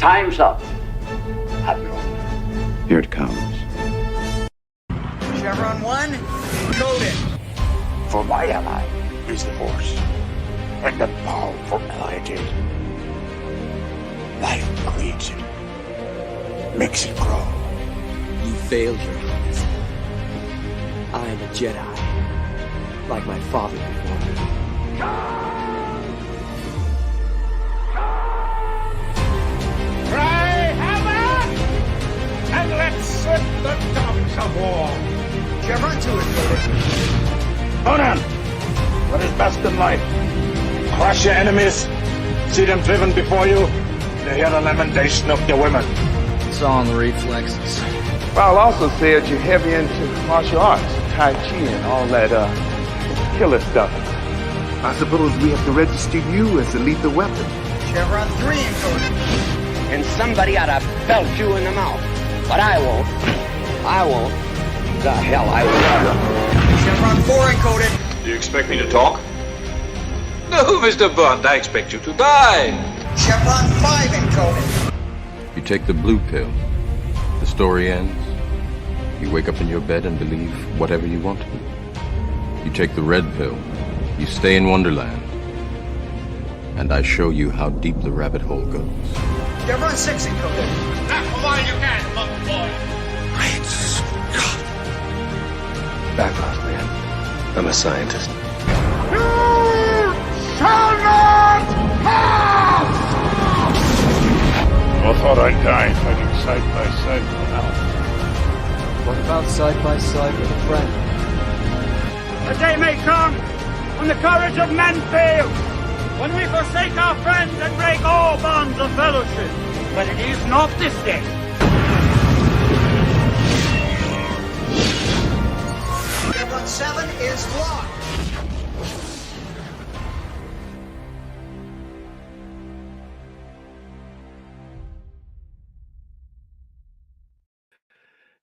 Time's up, Admiral. Here it comes. Chevron 1, coded. For my ally is the Force, and the powerful ally it is. Life creates it, makes it grow. You failed, Your Highness. I am a Jedi, like my father before me. Cry hammer, and let's set the dogs of war. Chevron 2 is coded. Conan, what is best in life? Crush your enemies, see them driven before you, to hear the lamentation of your women. It's all in the reflexes. I'll also say that you're heavy into martial arts, Tai Chi and all that killer stuff. I suppose we have to register you as a lethal weapon. Chevron 3 encoded. And somebody ought to belt you in the mouth. But I won't. I won't. The hell I will. Chevron 4 encoded. Do you expect me to talk? No, Mr. Bond, I expect you to die. Chevron 5 encoded. You take the blue pill. The story ends. You wake up in your bed and believe whatever you want to. You take the red pill. You stay in Wonderland. And I show you how deep the rabbit hole goes. Chevron 6 encoded. Not for while you can, monkey boy. Great Scott. Back off, man. I'm a scientist. I thought I'd die fighting side by side with an elf. What about side by side with a friend? The day may come when the courage of men fails, when we forsake our friends and break all bonds of fellowship. But it is not this day. Chevron 7 is locked.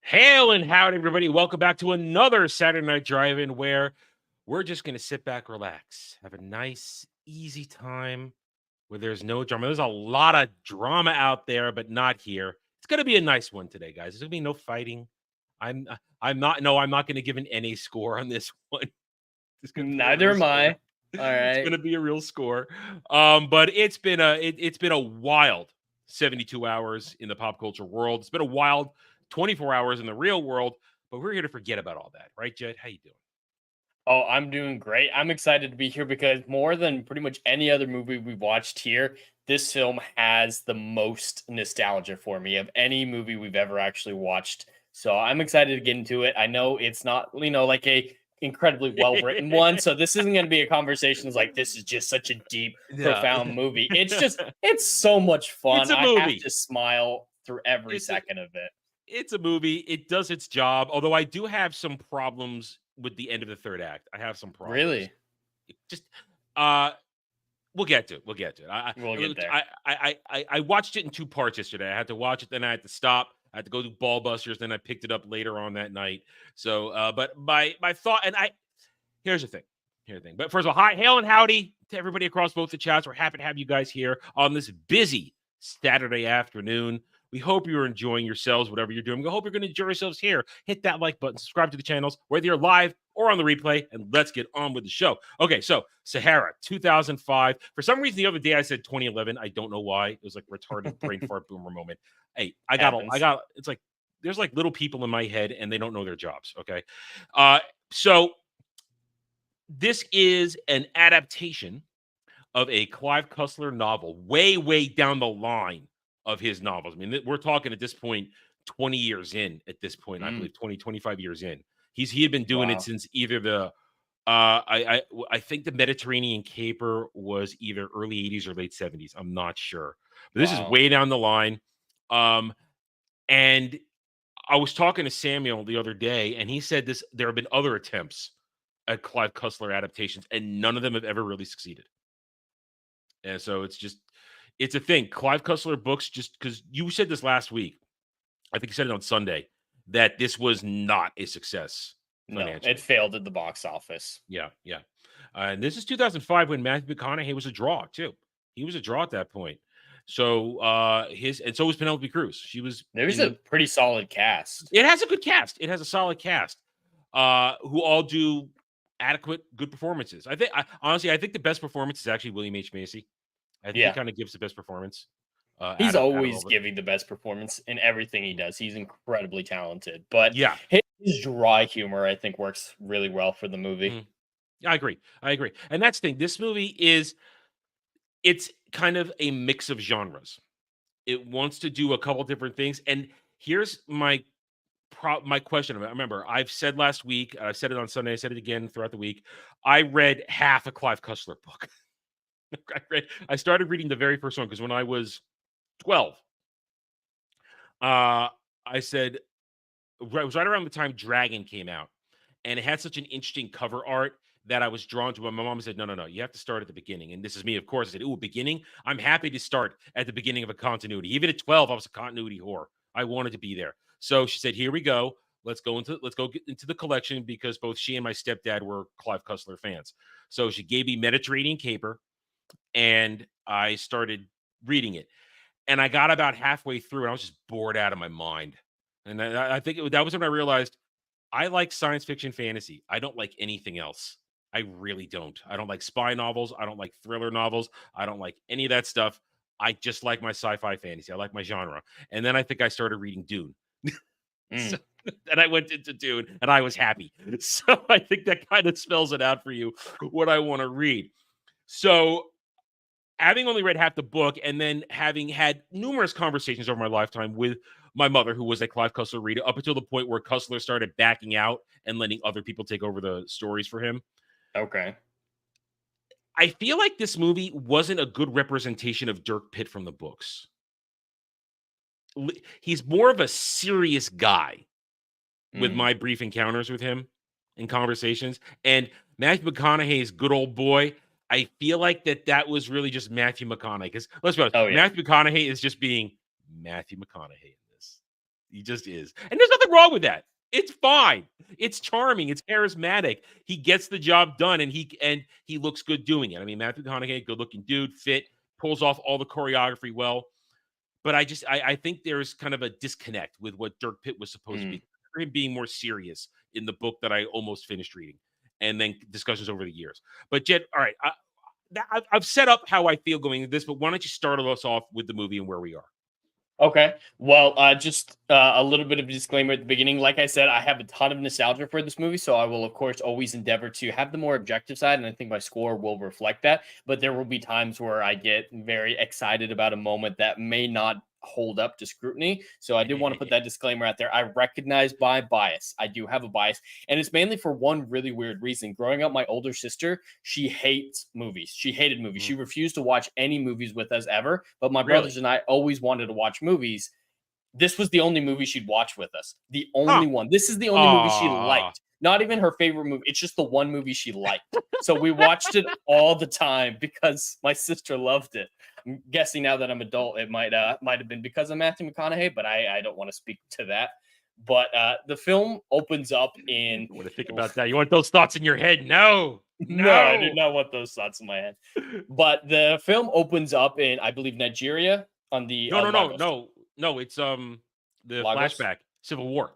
Hail and howdy, everybody. Welcome back to another Saturday Night Drive-In where we're just going to sit back, relax, have a nice, easy time where there's no drama. There's a lot of drama out there, but not here. It's going to be a nice one today, guys. There's going to be no fighting. I'm not going to give an NA score on this one. Neither am I. All right. It's going to be a real score. But it's been a wild 72 hours in the pop culture world. It's been a wild 24 hours in the real world, but we're here to forget about all that. Right, Jed? How you doing? Oh, I'm doing great. I'm excited to be here because more than pretty much any other movie we've watched here, this film has the most nostalgia for me of any movie we've ever actually watched. So I'm excited to get into it. I know it's not, like a incredibly well-written one. So this isn't going to be a conversation that's like, this is just such a deep, profound movie. It's so much fun. It's a movie. I have to smile through every second of it. It's a movie. It does its job. Although I do have some problems with the end of the third act. I have some problems. Really? We'll get to it. We'll get there. I watched it in two parts yesterday. I had to watch it, then I had to stop. I had to go do Ball Busters, then I picked it up later on that night. So, but my thought, and here's the thing. But first of all, hail and howdy to everybody across both the chats. We're happy to have you guys here on this busy Saturday afternoon. We hope you're enjoying yourselves, whatever you're doing. We hope you're going to enjoy yourselves here. Hit that like button, subscribe to the channels, whether you're live or on the replay, and let's get on with the show. Okay, so Sahara, 2005. For some reason, the other day I said 2011. I don't know why. It was like retarded brain fart boomer moment. Hey, I got. It's like there's like little people in my head, and they don't know their jobs. Okay, so this is an adaptation of a Clive Cussler novel, way down the line of his novels. I mean, we're talking at this point 20 years in at this point. I believe 25 years in. He had been doing it since either the I think the Mediterranean Caper was either early 80s or late 70s. I'm not sure. But this is way down the line. And I was talking to Samuel the other day, and he said there have been other attempts at Clive Cussler adaptations, and none of them have ever really succeeded. And so it's a thing. Clive Cussler books, just because you said this last week, I think you said it on Sunday, that this was not a success. No, it failed at the box office. Yeah. And this is 2005 when Matthew McConaughey was a draw, too. He was a draw at that point. So so was Penelope Cruz. There's a pretty solid cast. It has a good cast. It has a solid cast. Who all do adequate, good performances. Honestly, I think the best performance is actually William H. Macy. I think he kind of gives the best performance. He's always giving the best performance in everything he does. He's incredibly talented. But yeah, his dry humor, I think, works really well for the movie. Mm-hmm. I agree. And that's the thing. This movie it's kind of a mix of genres. It wants to do a couple different things. And here's my question. Remember, I've said last week, I said it on Sunday, I said it again throughout the week. I read half a Clive Cussler book. I started reading the very first one because when I was 12, I said, it was right around the time Dragon came out, and it had such an interesting cover art that I was drawn to. But my mom said, no, you have to start at the beginning. And this is me, of course. I said, ooh, beginning? I'm happy to start at the beginning of a continuity. Even at 12, I was a continuity whore. I wanted to be there. So she said, here we go. Let's go get into the collection, because both she and my stepdad were Clive Cussler fans. So she gave me Mediterranean Caper, and I started reading it. And I got about halfway through, and I was just bored out of my mind. And I think that was when I realized I like science fiction fantasy. I don't like anything else. I really don't. I don't like spy novels. I don't like thriller novels. I don't like any of that stuff. I just like my sci-fi fantasy. I like my genre. And then I think I started reading Dune. So, and I went into Dune, and I was happy. So I think that kind of spells it out for you, what I want to read. So having only read half the book, and then having had numerous conversations over my lifetime with my mother, who was a Clive Cussler reader, up until the point where Cussler started backing out and letting other people take over the stories for him. Okay. I feel like this movie wasn't a good representation of Dirk Pitt from the books. He's more of a serious guy with my brief encounters with him in conversations. And Matthew McConaughey's good old boy, I feel like that was really just Matthew McConaughey. Because let's be honest, Matthew McConaughey is just being Matthew McConaughey in this. He just is. And there's nothing wrong with that. It's fine. It's charming. It's charismatic. He gets the job done, and he looks good doing it. I mean, Matthew McConaughey, good-looking dude, fit, pulls off all the choreography well. But I think there's kind of a disconnect with what Dirk Pitt was supposed to be. For him being more serious in the book that I almost finished reading, and then discussions over the years. But Jed, all right, I've set up how I feel going into this, but why don't you start us off with the movie and where we are? Okay. Well, just a little bit of a disclaimer at the beginning. Like I said, I have a ton of nostalgia for this movie, so I will, of course, always endeavor to have the more objective side, and I think my score will reflect that. But there will be times where I get very excited about a moment that may not hold up to scrutiny. So I did want to put that disclaimer out there. I recognize my bias. I do have a bias, and it's mainly for one really weird reason. Growing up, my older sister, she hates movies. She hated movies. She refused to watch any movies with us ever, but my brothers and I always wanted to watch movies. This was the only movie she'd watch with us. The only one. This is the only movie she liked. Not even her favorite movie. It's just the one movie she liked. So we watched it all the time because my sister loved it. I'm guessing now that I'm adult, it might have been because of Matthew McConaughey, but I don't want to speak to that. But the film opens up in... You want to think about that? You want those thoughts in your head? No, I do not want those thoughts in my head. But the film opens up in, I believe, Nigeria on the... No, it's the Lagos? flashback, Civil War.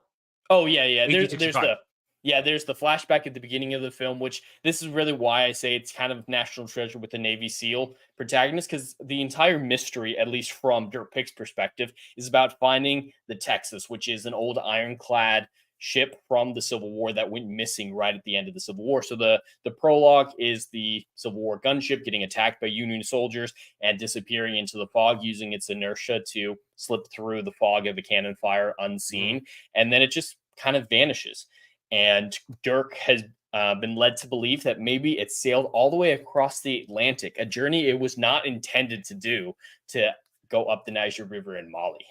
Oh, yeah. There's the flashback at the beginning of the film, which this is really why I say it's kind of National Treasure with the Navy SEAL protagonist, because the entire mystery, at least from Dirk Pitt's perspective, is about finding the Texas, which is an old ironclad ship from the Civil War that went missing right at the end of the Civil War. So the prologue is the Civil War gunship getting attacked by Union soldiers and disappearing into the fog, using its inertia to slip through the fog of a cannon fire unseen. And then it just kind of vanishes. And Dirk has been led to believe that maybe it sailed all the way across the Atlantic, a journey it was not intended to do, to go up the Niger River in Mali.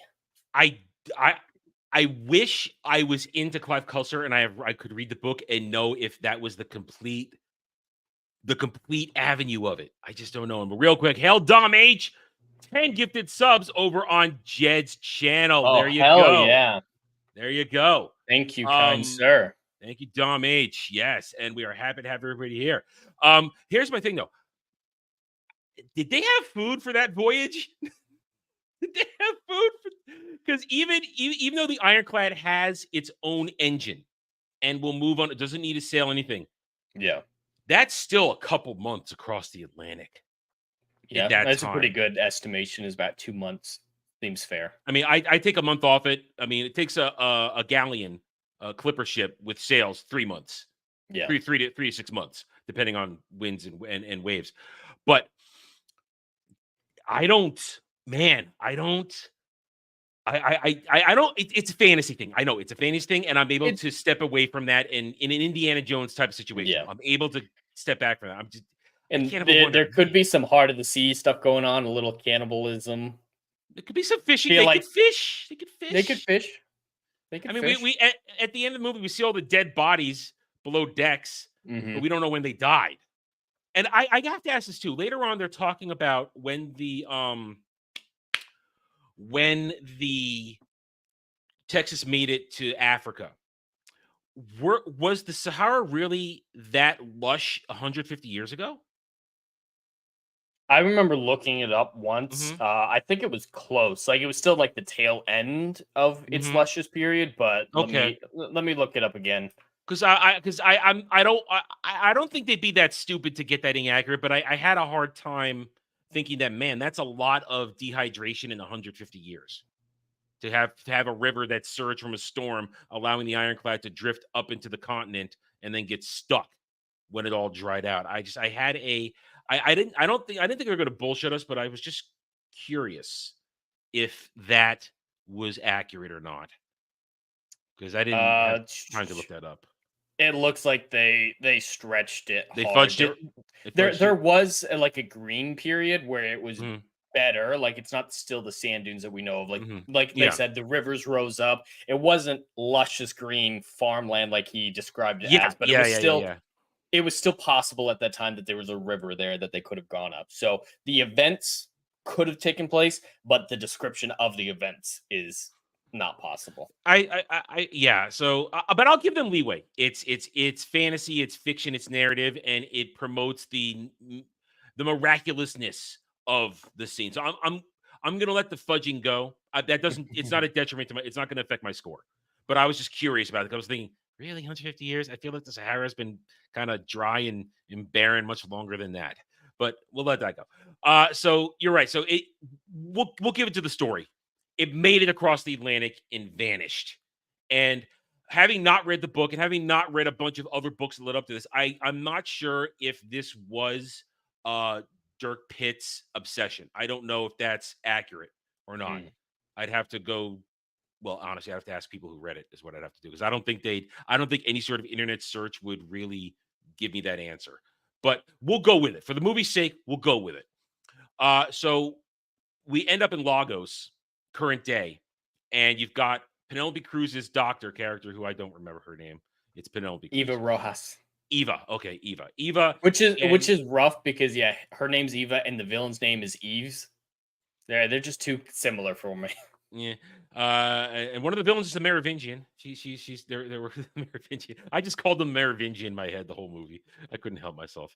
I wish I was into Clive Cussler and I could read the book and know if that was the complete avenue of it. I just don't know. But real quick, hail Dom H, 10 gifted subs over on Jed's channel. There you go. Yeah. There you go. Thank you, kind sir. Thank you, Dom H. Yes, and we are happy to have everybody here. Here's my thing, though. Did they have food for that voyage? Did they have food? Because even though the Ironclad has its own engine and will move on, it doesn't need to sail anything. Yeah. That's still a couple months across the Atlantic. Yeah, that that's a pretty time. good estimation. Is about 2 months. Seems fair. I mean, I take a month off it. I mean, it takes a galleon, a clipper ship with sails 3 months, Yeah. 3 to 6 months, depending on winds and waves. But I don't, man, I don't. I don't. It's a fantasy thing. I know it's a fantasy thing, and I'm able to step away from that in an Indiana Jones type of situation. Yeah. I'm able to step back from that. I'm just. And there could be some heart of the sea stuff going on, a little cannibalism. It could be some fishing. Feel They like could fish. They could fish. They could fish. They could I mean, fish. we at the end of the movie, we see all the dead bodies below decks, but we don't know when they died. And I have to ask this too. Later on, they're talking about when the Texas made it to Africa. Was the Sahara really that lush 150 years ago? I remember looking it up once. I think it was close. Like it was still like the tail end of its luscious period, but let me look it up again. Because I don't think they'd be that stupid to get that inaccurate, but I had a hard time thinking that, man, that's a lot of dehydration in 150 years. To have a river that surged from a storm, allowing the Ironclad to drift up into the continent and then get stuck when it all dried out. I didn't think they were going to bullshit us, but I was just curious if that was accurate or not, because I didn't have time to look that up. It looks like they stretched it. They hard. fudged it. There was like a green period where it was better. Like it's not still the sand dunes that we know of. Like they said, the rivers rose up. It wasn't luscious green farmland like he described it as, but it was still. It was still possible at that time that there was a river there that they could have gone up. So the events could have taken place, but the description of the events is not possible. So, but I'll give them leeway. It's fantasy, it's fiction, it's narrative, and it promotes the miraculousness of the scene. So I'm gonna let the fudging go. That doesn't. It's not a detriment to my. It's not gonna affect my score. But I was just curious about it. I was thinking, really, 150 years? I feel like the Sahara has been kind of dry and barren much longer than that. But we'll let that go. So you're right. So we'll give it to the story. It made it across the Atlantic and vanished. And having not read the book and having not read a bunch of other books that led up to this, I'm not sure if this was Dirk Pitt's obsession. I don't know if that's accurate or not. I'd have to go. Well, honestly, I have to ask people who read it is what I'd have to do, because I don't think any sort of internet search would really give me that answer. But we'll go with it. For the movie's sake, we'll go with it. So we end up in Lagos, current day, and you've got Penelope Cruz's doctor character, who I don't remember her name. It's Penelope Cruz. Eva Rojas. Eva. Okay, Eva. Which is rough because her name's Eva and the villain's name is Eves. They're just too similar for me. Yeah. And one of the villains is a Merovingian. She's there were Merovingian. I just called them Merovingian in my head the whole movie. I couldn't help myself.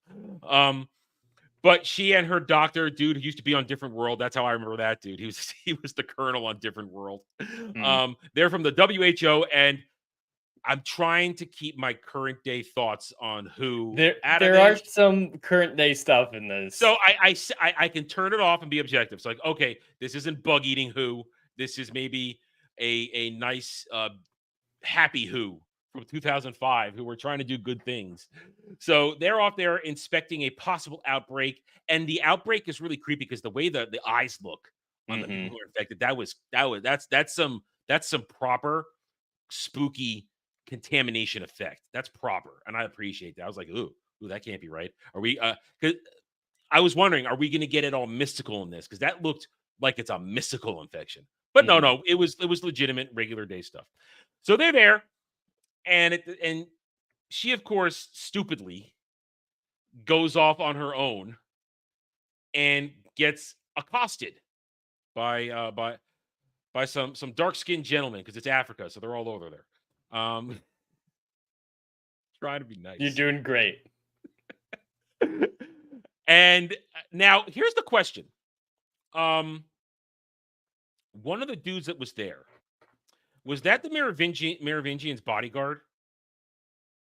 But she and her doctor dude who used to be on Different World. That's how I remember that dude. He was the colonel on Different World. They're from the WHO, and I'm trying to keep my current day thoughts on who. There are some current day stuff in this. So I can turn it off and be objective. So like, okay, this isn't bug eating Who. This is maybe a nice happy Who from 2005 who were trying to do good things. So they're off there inspecting a possible outbreak, and the outbreak is really creepy because the way the eyes look on the people who are infected, that's some proper spooky contamination effect. That's proper, and I appreciate that. I was like, ooh, that can't be right. Are we? Because I was wondering, are we going to get it all mystical in this? Because that looked like it's a mystical infection, but no, it was legitimate, regular day stuff. So they're there, and she, of course, stupidly goes off on her own and gets accosted by some dark-skinned gentlemen, because it's Africa, so they're all over there. Trying to be nice. You're doing great. And now here's the question. one of the dudes that was there, was that the Merovingian's bodyguard?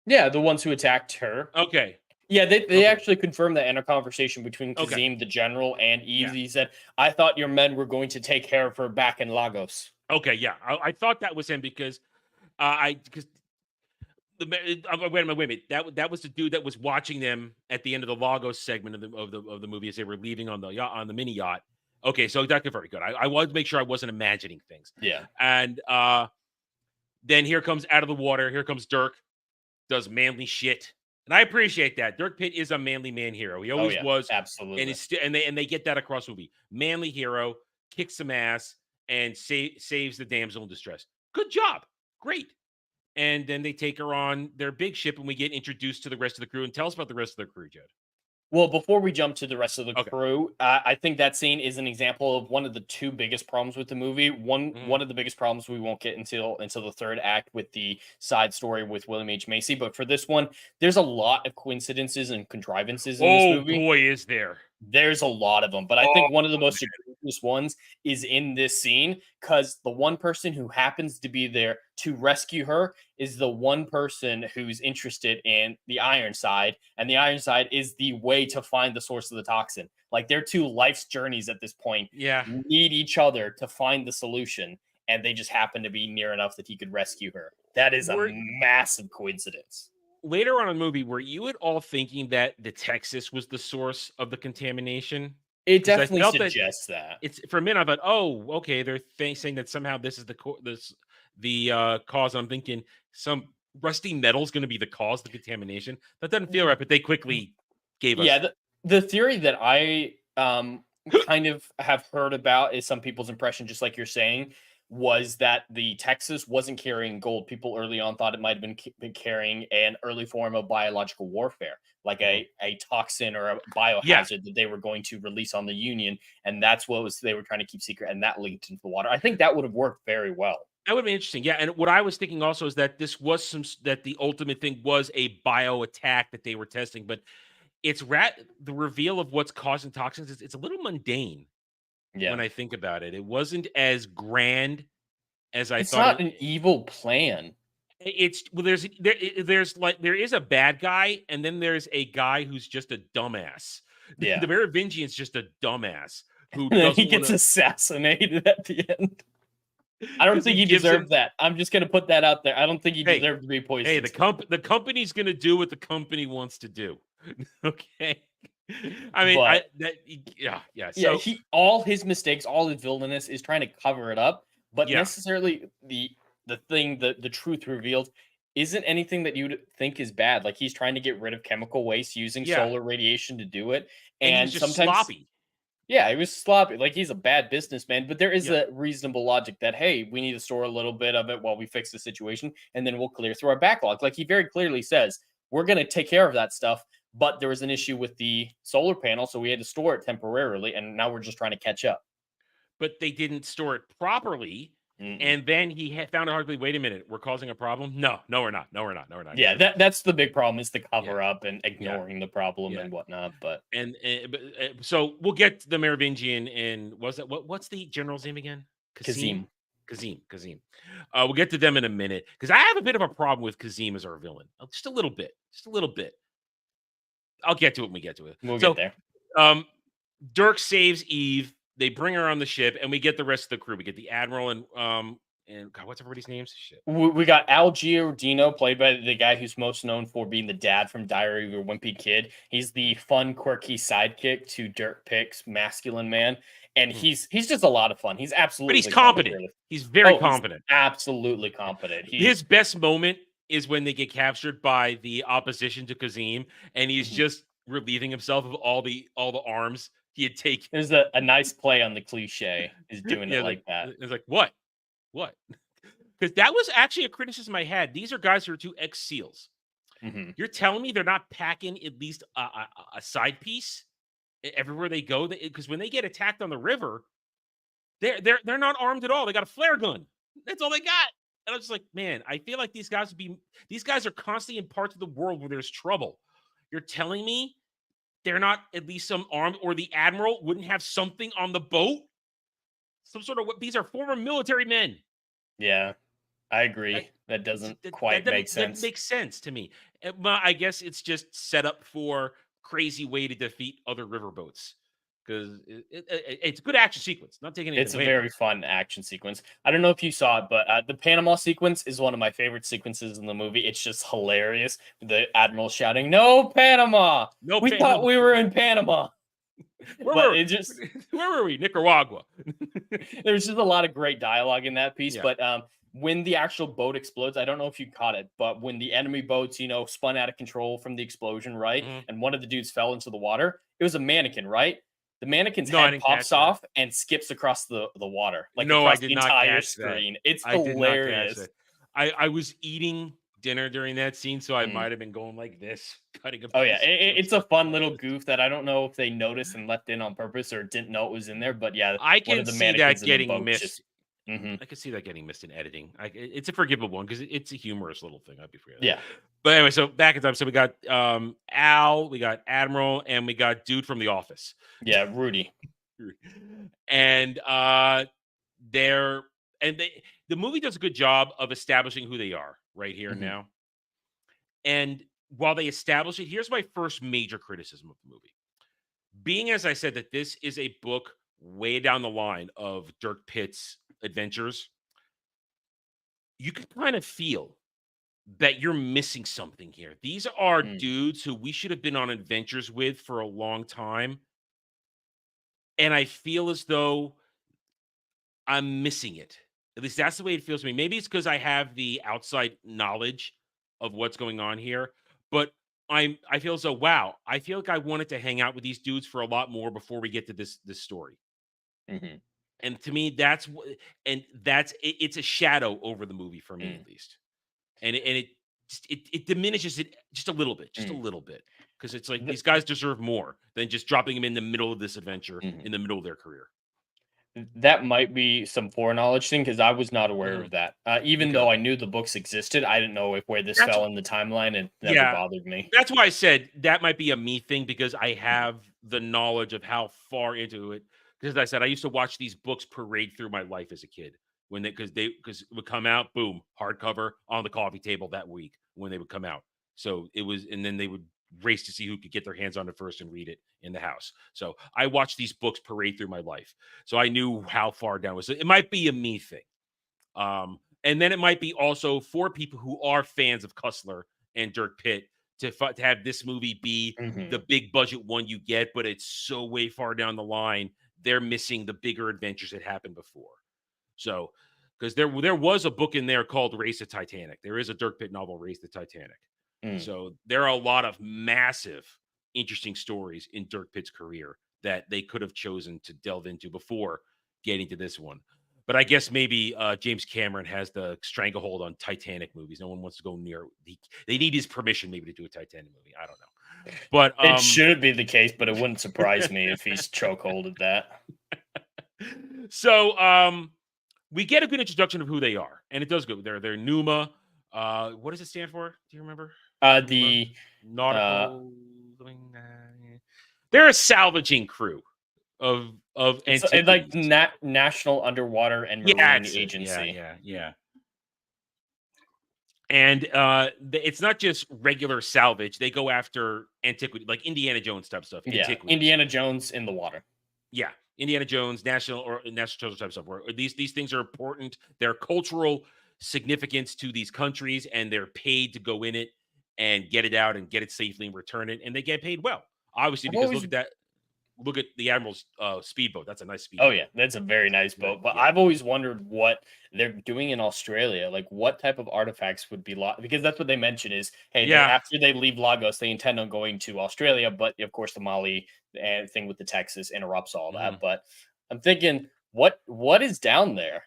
Yeah, the ones who attacked her. Okay. Yeah, they actually confirmed that in a conversation between Kazim, the general, and Eve. Yeah. He said, "I thought your men were going to take care of her back in Lagos." Okay, yeah, I thought that was him because wait a minute. That was the dude that was watching them at the end of the Lagos segment of the movie as they were leaving on the yacht, on the mini yacht. Okay, so that's very good. I wanted to make sure I wasn't imagining things. Yeah, and then here comes out of the water. Here comes Dirk, does manly shit. And I appreciate that. Dirk Pitt is a manly man hero. He always was. Absolutely. And they get that across the movie. Manly hero, kicks some ass, and saves the damsel in distress. Good job. Great. And then they take her on their big ship, and we get introduced to the rest of the crew. And tell us about the rest of the crew, Jed. Well, before we jump to the rest of the crew, I think that scene is an example of one of the two biggest problems with the movie. One of the biggest problems we won't get until the third act with the side story with William H. Macy. But for this one, there's a lot of coincidences and contrivances in this movie. Oh, boy, is there. There's a lot of them, but I think one of the most egregious ones is in this scene because the one person who happens to be there to rescue her is the one person who's interested in the Ironside, and the Ironside is the way to find the source of the toxin. Like, their two life's journeys at this point need each other to find the solution, and they just happen to be near enough that he could rescue her. That is a massive coincidence. Later on in the movie, were you at all thinking that the Texas was the source of the contamination? It definitely suggests that. It's for a minute. I thought, oh, okay, they're saying that somehow this is the cause. I'm thinking some rusty metal is going to be the cause of the contamination. That doesn't feel right, but they quickly gave us. Yeah, the theory that I kind of have heard about is some people's impression, just like you're saying, was that the Texas wasn't carrying gold. People early on thought it might have been carrying an early form of biological warfare, like a toxin or a biohazard that they were going to release on the Union. And that's what they were trying to keep secret. And that leaked into the water. I think that would have worked very well. That would be interesting. Yeah. And what I was thinking also is that this was that the ultimate thing was a bio attack that they were testing, but it's the reveal of what's causing toxins. It's a little mundane. Yeah. When I think about it, it wasn't as grand as I thought. It's not an evil plan. There is a bad guy, and then there's a guy who's just a dumbass. Yeah. The Merovingian's just a dumbass who he gets assassinated at the end. I don't think he deserved that. I'm just going to put that out there. I don't think he deserved to be poisoned. Hey, the company's going to do what the company wants to do. Okay. I mean, So all his mistakes, all his villainous is trying to cover it up, but necessarily the truth revealed isn't anything that you'd think is bad. Like, he's trying to get rid of chemical waste using solar radiation to do it, and he's just sometimes sloppy. Yeah, he was sloppy. Like, he's a bad businessman, but there is a reasonable logic that, hey, we need to store a little bit of it while we fix the situation, and then we'll clear through our backlog. Like, he very clearly says, we're going to take care of that stuff. But there was an issue with the solar panel, so we had to store it temporarily, and now we're just trying to catch up. But they didn't store it properly, and then he found it hard to believe, wait a minute, we're causing a problem? No, we're not. Yeah, that's the big problem, is the cover up and ignoring the problem and whatnot. But so we'll get to the Merovingian, and what's the general's name again? Kazim. We'll get to them in a minute, because I have a bit of a problem with Kazim as our villain. Just a little bit. I'll get to it when we get to it. We'll get there. Dirk saves Eve. They bring her on the ship, and we get the rest of the crew. We get the Admiral and God, what's everybody's names? Shit. We got Al Giordino, played by the guy who's most known for being the dad from Diary of a Wimpy Kid. He's the fun, quirky sidekick to Dirk Pitt's masculine man, and he's just a lot of fun. He's absolutely, but he's competent. He's very competent. He's absolutely competent. His best moment is when they get captured by the opposition to Kazim, and he's just relieving himself of all the arms he had taken. There's a nice play on the cliche, is doing it like that. It's like, what? Because that was actually a criticism I had. These are guys who are two ex-SEALs. You're telling me they're not packing at least a side piece everywhere they go? Because when they get attacked on the river, they're not armed at all. They got a flare gun. That's all they got. And I was just like, man, I feel like these guys are constantly in parts of the world where there's trouble. You're telling me they're not at least some armed, or the Admiral wouldn't have something on the boat? some sort of these are former military men. Yeah, I agree. That doesn't quite make sense. That makes sense to me. Well, I guess it's just set up for crazy way to defeat other riverboats because it's a good action sequence. Not taking anything It's a away very fun action sequence. I don't know if you saw it, but the Panama sequence is one of my favorite sequences in the movie. It's just hilarious. The admiral shouting, "No Panama! No, We thought we were in Panama." Where were we? Nicaragua. There's just a lot of great dialogue in that piece. Yeah. But when the actual boat explodes, I don't know if you caught it, but when the enemy boats, spun out of control from the explosion, right? And one of the dudes fell into the water, it was a mannequin, right? The mannequin's head pops off and skips across the water, like across the entire screen. It's hilarious. I was eating dinner during that scene, so I might have been going like this, cutting a Oh yeah, it's a fun little goof that I don't know if they noticed and left in on purpose or didn't know it was in there. But yeah, I can see that getting missed. I can see that getting missed in editing. It's a forgivable one because it's a humorous little thing. I'd be forgetting. Yeah. But anyway, so back in time, so we got Al, we got Admiral, and we got dude from The Office. Yeah, Rudy. And the movie does a good job of establishing who they are right here and now. And while they establish it, here's my first major criticism of the movie. Being, as I said, that this is a book way down the line of Dirk Pitt's adventures, you can kind of feel that you're missing something here. These are dudes who we should have been on adventures with for a long time. And I feel as though I'm missing it. At least that's the way it feels to me. Maybe it's because I have the outside knowledge of what's going on here. But I feel as though, wow, I feel like I wanted to hang out with these dudes for a lot more before we get to this story. And to me, it's a shadow over the movie for me, at least. And it diminishes it just a little bit, because it's like these guys deserve more than just dropping them in the middle of this adventure, in the middle of their career. That might be some foreknowledge thing because I was not aware of that. Even though I knew the books existed, I didn't know where this fell in the timeline, and it never bothered me. That's why I said that might be a me thing because I have the knowledge of how far into it. Because as I said, I used to watch these books parade through my life as a kid because it would come out, boom, hardcover on the coffee table that week when they would come out. So it was, and then they would race to see who could get their hands on it first and read it in the house. So I watched these books parade through my life. So I knew how far down it was. So it might be a me thing. And then it might be also for people who are fans of Cussler and Dirk Pitt to have this movie be the big budget one you get, but it's so way far down the line. They're missing the bigger adventures that happened before. So, because there was a book in there called Race the Titanic. There is a Dirk Pitt novel, Race the Titanic. So there are a lot of massive, interesting stories in Dirk Pitt's career that they could have chosen to delve into before getting to this one. But I guess maybe James Cameron has the stranglehold on Titanic movies. No one wants to go near. They need his permission maybe to do a Titanic movie. I don't know. But it should be the case, but it wouldn't surprise me if he's chokeholded that. So we get a good introduction of who they are, and it does go. They're Numa. What does it stand for? Do you remember? The nautical. They're a salvaging crew of it's like National Underwater and Marine Agency. Yeah. And it's not just regular salvage. They go after antiquity, like Indiana Jones type stuff. Yeah, Indiana Jones in the water. Yeah, Indiana Jones, national treasure type stuff. Where these things are important. They're cultural significance to these countries, and they're paid to go in it and get it out and get it safely and return it, and they get paid well. Obviously, because look at that. Look at the Admiral's speedboat. That's a nice speedboat. Oh, yeah. That's a very nice boat. But I've always wondered what they're doing in Australia. Like, what type of artifacts would be lost? Because that's what they mention is, hey, after they leave Lagos, they intend on going to Australia. But, of course, the Mali thing with the Texas interrupts all that. But I'm thinking, what is down there?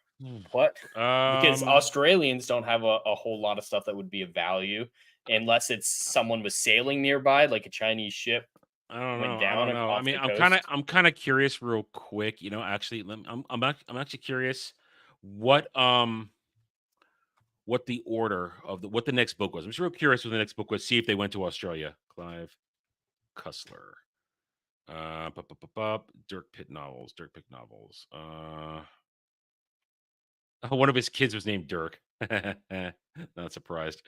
What? Because Australians don't have a whole lot of stuff that would be of value unless it's someone was sailing nearby, like a Chinese ship. I don't know. I mean, I'm kind of curious, real quick. Actually, I'm actually curious what the order of what the next book was. I'm just real curious what the next book was. See if they went to Australia. Clive Cussler, Dirk Pitt novels. One of his kids was named Dirk. Not surprised.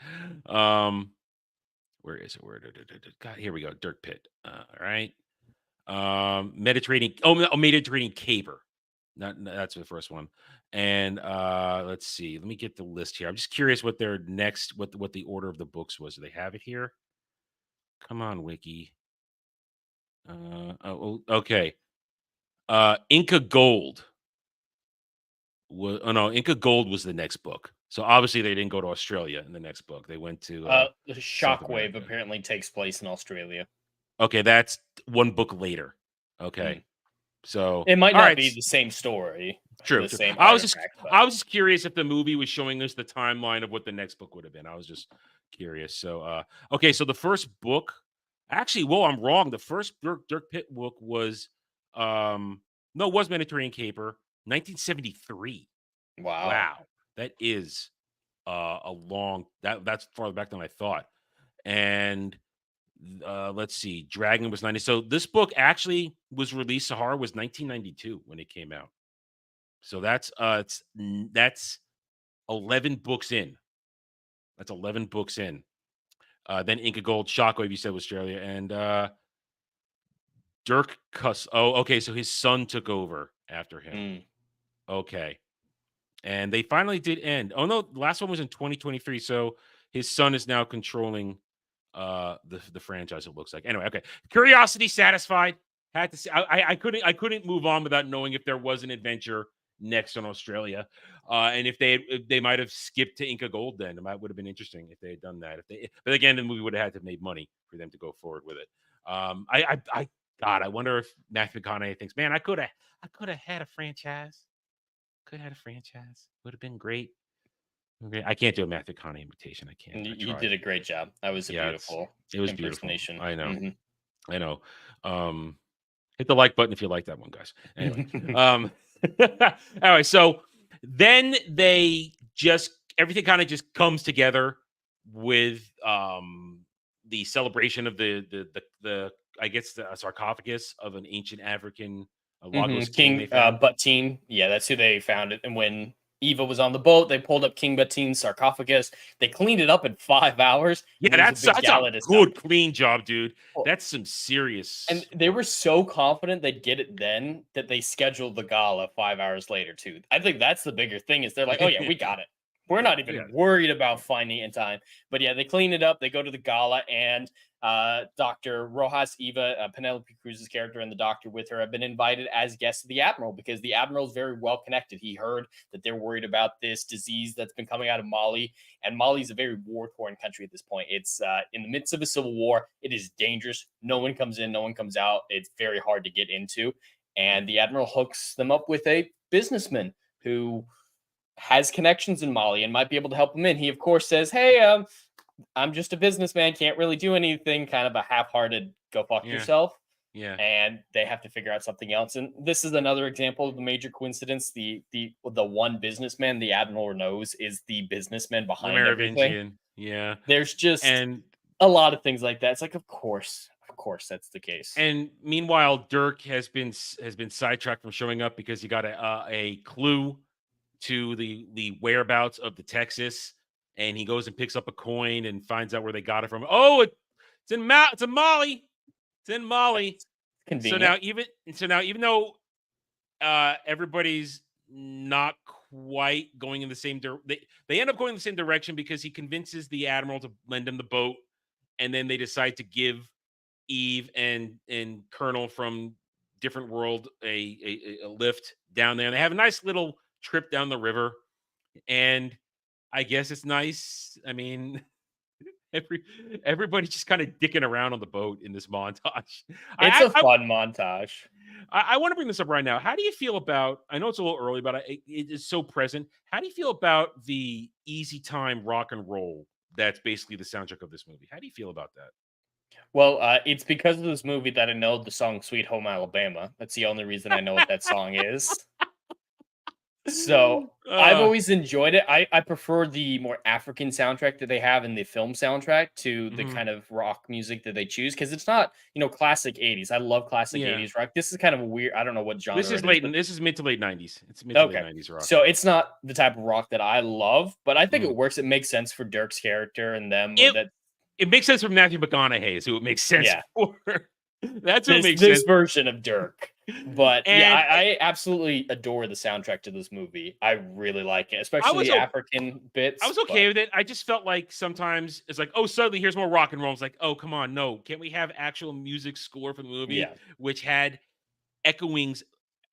Where is it? God, here we go. Dirk Pitt. All right. Mediterranean. Mediterranean Caper. That's the first one. And let's see. Let me get the list here. I'm just curious what their next, what the order of the books was. Do they have it here? Come on, Wiki. Okay. Inca Gold. Inca Gold was the next book. So obviously they didn't go to Australia in the next book. They went to the Shockwave apparently takes place in Australia. Okay, that's one book later. Okay. So it might not be the same story. True. I was just curious if the movie was showing us the timeline of what the next book would have been. I was just curious. So okay, so the first book, actually, I'm wrong. The first Dirk Pitt book was was Mediterranean Caper, 1973. Wow. That is a long that's farther back than I thought. And let's see, Dragon was 90. So this book actually was released. Sahara was 1992 when it came out. So that's 11 books in. That's 11 books in. Then Inca Gold, Shockwave, you said was Australia, and Dirk Cuss. Oh, okay. So his son took over after him. Okay. And they finally did end. Oh no, the last one was in 2023. So his son is now controlling the franchise, it looks like. Anyway, okay. Curiosity satisfied. Had to see. I couldn't move on without knowing if there was an adventure next on Australia. And if they might have skipped to Inca Gold, then it would have been interesting if they had done that. But again, the movie would have had to have made money for them to go forward with it. I wonder if Matthew McConaughey thinks, man, I could have had a franchise. Would have been great. Okay, I can't do a Matthew McConaughey imitation. I can't. You did a great job. That was beautiful. It was impersonation. Beautiful. I know. I know. Hit the like button if you like that one, guys. Anyway, anyway, so then everything kind of just comes together with the celebration of the I guess the sarcophagus of an ancient African King Batin. Yeah, that's who they found it. And when Eva was on the boat, they pulled up King Batin's sarcophagus. They cleaned it up in 5 hours. Yeah, that's a good clean job, dude. That's some serious. And they were so confident they'd get it then that they scheduled the gala 5 hours later too. I think that's the bigger thing is they're like, oh yeah, we got it. We're not even worried about finding it in time. But yeah, they clean it up. They go to the gala, and Dr. Rojas Eva, Penelope Cruz's character, and the doctor with her have been invited as guests of the Admiral because the Admiral is very well connected. He heard that they're worried about this disease that's been coming out of Mali, and Mali's a very war-torn country at this point. It's in the midst of a civil war. It is dangerous. No one comes in, no one comes out. It's very hard to get into. And the Admiral hooks them up with a businessman who has connections in Mali and might be able to help them in. He, of course, says, hey, I'm just a businessman, can't really do anything, kind of a half-hearted go fuck yourself. Yeah. And they have to figure out something else. And this is another example of the major coincidence. The one businessman the Admiral knows is the businessman behind everything. Yeah. There's just a lot of things like that. It's like, of course that's the case. And meanwhile, Dirk has been sidetracked from showing up because he got a clue to the whereabouts of the Texas, and he goes and picks up a coin and finds out where they got it from. Oh, it's in Mali. It's in Mali. Convenient. So now even though everybody's not quite going in the same they end up going in the same direction because he convinces the Admiral to lend him the boat, and then they decide to give Eve and Colonel from Different World a lift down there. And they have a nice little trip down the river, and I guess it's nice. I mean, everybody just kind of dicking around on the boat in this montage. It's a fun montage. I want to bring this up right now. How do you feel about? I know it's a little early, but it is so present. How do you feel about the easy time rock and roll? That's basically the soundtrack of this movie. How do you feel about that? Well, it's because of this movie that I know the song "Sweet Home Alabama." That's the only reason I know what that song is. So I've always enjoyed it. I prefer the more African soundtrack that they have in the film soundtrack to the kind of rock music that they choose, because it's not, classic 80s. I love classic 80s rock. This is kind of a weird, I don't know what genre This is it is, but this is mid to late 90s. It's mid to late 90s rock. so it's not the type of rock that I love, but I think it works. It makes sense for Dirk's character and them. It makes sense for Matthew McConaughey, so it makes sense for. That's what makes this sense. version of Dirk. But I absolutely adore the soundtrack to this movie. I really like it, especially the African bits. I was okay with it. I just felt like sometimes it's like, oh, suddenly here's more rock and roll. It's like, oh, come on, no, can't we have actual music score for the movie, which had echoings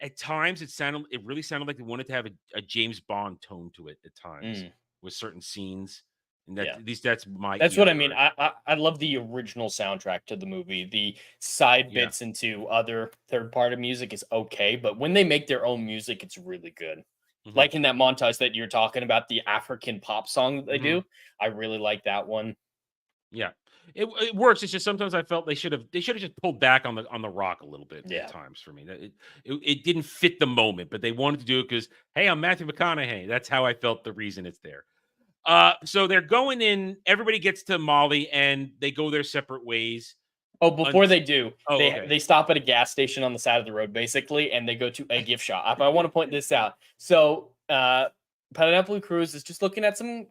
at times? It really sounded like they wanted to have a James Bond tone to it at times with certain scenes. And that's what I mean. I love the original soundtrack to the movie. The side bits into other third-party music is okay, but when they make their own music, it's really good. Like in that montage that you're talking about, the African pop song that they do, I really like that one. Yeah, it works. It's just sometimes I felt they should have just pulled back on the rock a little bit at times for me. It didn't fit the moment, but they wanted to do it because, hey, I'm Matthew McConaughey. That's how I felt. The reason it's there. So they're going in, everybody gets to Mali and they go their separate ways. Oh, before they do, they stop at a gas station on the side of the road, basically, and they go to a gift shop. I want to point this out. So, Penelope Cruz is just looking at some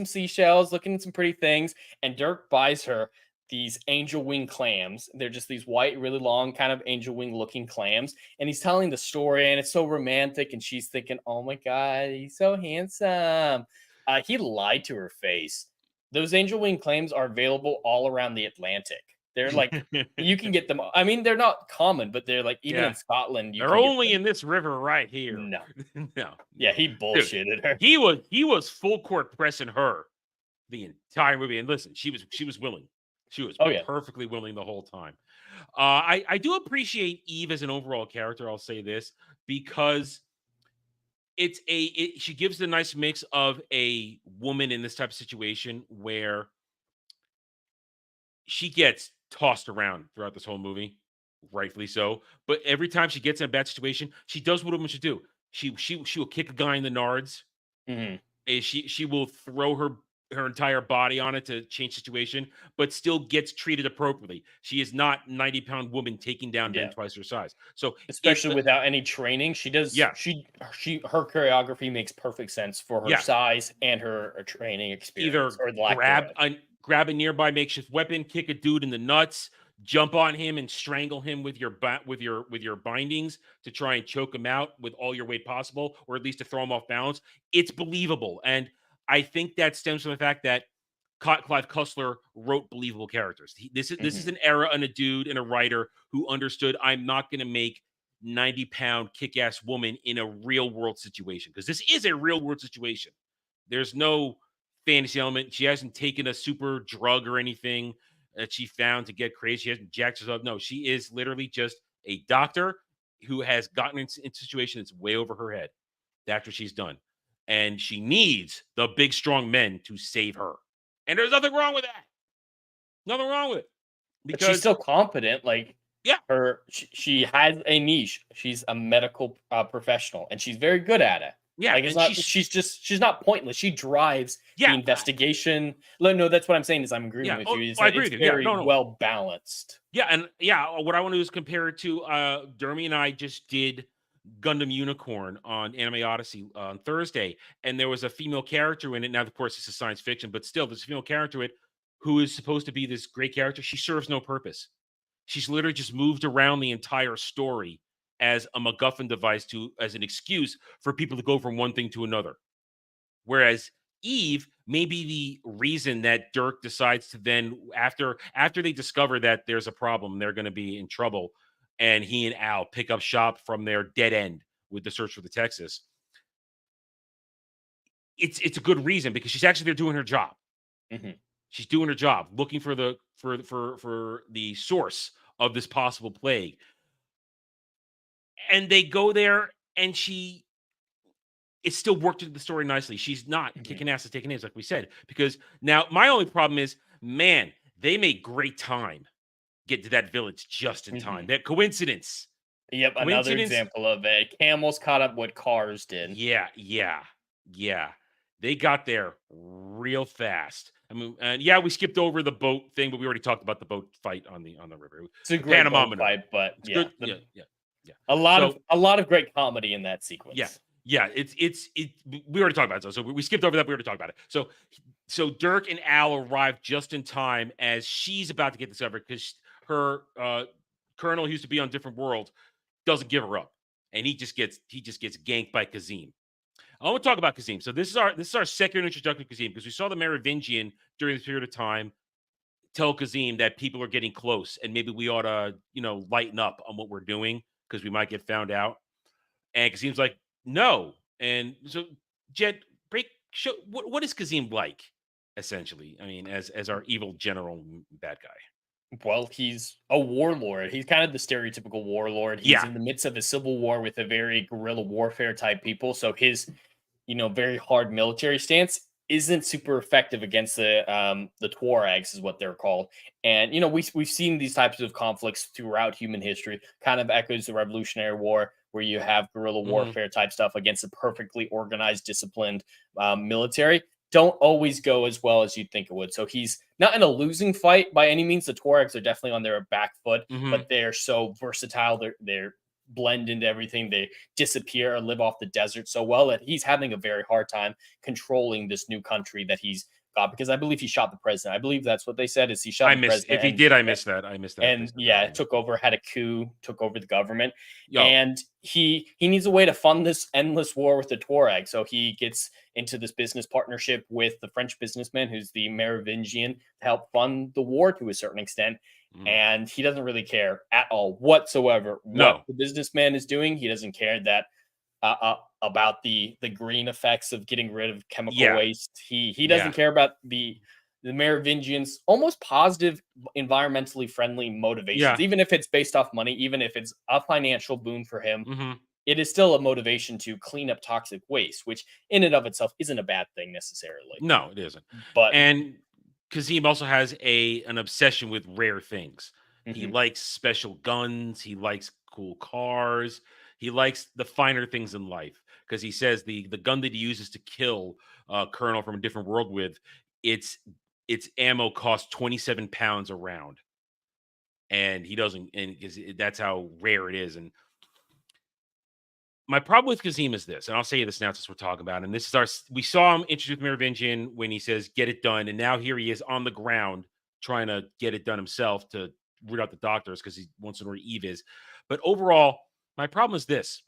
seashells, looking at some pretty things, and Dirk buys her these angel wing clams. They're just these white, really long, kind of angel wing looking clams. And he's telling the story, and it's so romantic, and she's thinking, oh my God, he's so handsome. He lied to her face. Those angel wing clams are available all around the Atlantic. They're like, you can get them. I mean, they're not common, but they're like, even in Scotland. They're only in this river right here. No. No. Yeah, he bullshitted her. He was full court pressing her the entire movie. And listen, she was willing. She was perfectly willing the whole time. I do appreciate Eve as an overall character. I'll say this, because she gives the nice mix of a woman in this type of situation where she gets tossed around throughout this whole movie, rightfully so. But every time she gets in a bad situation, she does what a woman should do. She will kick a guy in the nards. She will throw her entire body on it to change situation, but still gets treated appropriately. She is not 90-pound woman taking down men twice her size. So especially without any training, she does. Her choreography makes perfect sense for her size and her training experience. Either grab a nearby makeshift weapon, kick a dude in the nuts, jump on him and strangle him with your bindings to try and choke him out with all your weight possible, or at least to throw him off balance. It's believable. And I think that stems from the fact that Clive Cussler wrote believable characters. This is an era and a dude and a writer who understood, I'm not going to make 90-pound kick-ass woman in a real world situation, because this is a real world situation. There's no fantasy element. She hasn't taken a super drug or anything that she found to get crazy. She hasn't jacked herself. No, she is literally just a doctor who has gotten into a situation that's way over her head. That's what she's done. And she needs the big, strong men to save her. And there's nothing wrong with that. Nothing wrong with it. Because but she's still competent. Like, she has a niche. She's a medical professional, and she's very good at it. Yeah, like she's not pointless. She drives the investigation. No, that's what I'm saying. Is I'm agreeing with you. I agree with you. Very well balanced. Yeah, and what I want to do is compare it to Dermy and I just did Gundam Unicorn on Anime Odyssey on Thursday, and there was a female character in it. Now, of course, this is science fiction, but still, there's a female character in it who is supposed to be this great character. She serves no purpose. She's literally just moved around the entire story as a MacGuffin device as an excuse for people to go from one thing to another. Whereas Eve may be the reason that Dirk decides to then, after they discover that there's a problem, they're going to be in trouble, and he and Al pick up shop from their dead end with the search for the Texas. It's a good reason, because she's actually there doing her job. Mm-hmm. She's doing her job, looking for the source of this possible plague. And they go there, and it's still worked into the story nicely. She's not kicking ass and taking names, like we said. Because now my only problem is, man, they made great time getting to that village just in time. That coincidence. Yep, another example of it. Camels caught up what cars did. Yeah. They got there real fast. I mean, and yeah, we skipped over the boat thing, but we already talked about the boat fight on the river. It's a great boat fight, but it's yeah, good. Yeah. A lot of great comedy in that sequence. Yeah. We already talked about it. So we skipped over that. We already talked about it. So Dirk and Al arrive just in time as she's about to get discovered because her colonel who used to be on different world doesn't give her up, and he just gets ganked by Kazim. I want to talk about Kazim. So this is our second introduction to Kazim because we saw the Merovingian during this period of time tell Kazim that people are getting close and maybe we ought to, lighten up on what we're doing because we might get found out. And Kazim's like, no. And so Jed, what is Kazim like, essentially? I mean, as our evil general bad guy. Well, he's a warlord. He's kind of the stereotypical warlord. He's in the midst of a civil war with a very guerrilla warfare type people. So his, very hard military stance isn't super effective against the Tuaregs, is what they're called. And we've seen these types of conflicts throughout human history. Kind of echoes the Revolutionary War, where you have guerrilla warfare type stuff against a perfectly organized, disciplined military. Don't always go as well as you'd think it would. So he's not in a losing fight by any means. The Tuaregs are definitely on their back foot, but they're so versatile. They're blend into everything. They disappear or live off the desert so well that he's having a very hard time controlling this new country that he's got, because I believe he shot the president. I believe that's what they said, is he shot the president. If he did, I missed that. And took over, had a coup, took over the government. And he needs a way to fund this endless war with the Tuareg. So he gets into this business partnership with the French businessman who's the Merovingian to help fund the war to a certain extent. And he doesn't really care at all whatsoever what the businessman is doing. He doesn't care that about the green effects of getting rid of chemical waste. He doesn't care about the Merovingians' almost positive, environmentally friendly motivations, even if it's based off money, even if it's a financial boon for him. It is still a motivation to clean up toxic waste, which in and of itself isn't a bad thing necessarily. No, it isn't. And Kazim also has an obsession with rare things. He likes special guns. He likes cool cars. He likes the finer things in life, because he says the gun that he uses to kill Colonel from a different world with, its ammo costs 27 pounds a round, and he doesn't, and that's how rare it is. And my problem with Kazim is this, and I'll say this now since we're talking about it, and this is we saw him introduce Merovingian when he says, get it done. And now here he is on the ground trying to get it done himself to root out the doctors because he wants to know where Eve is. But overall, my problem is this.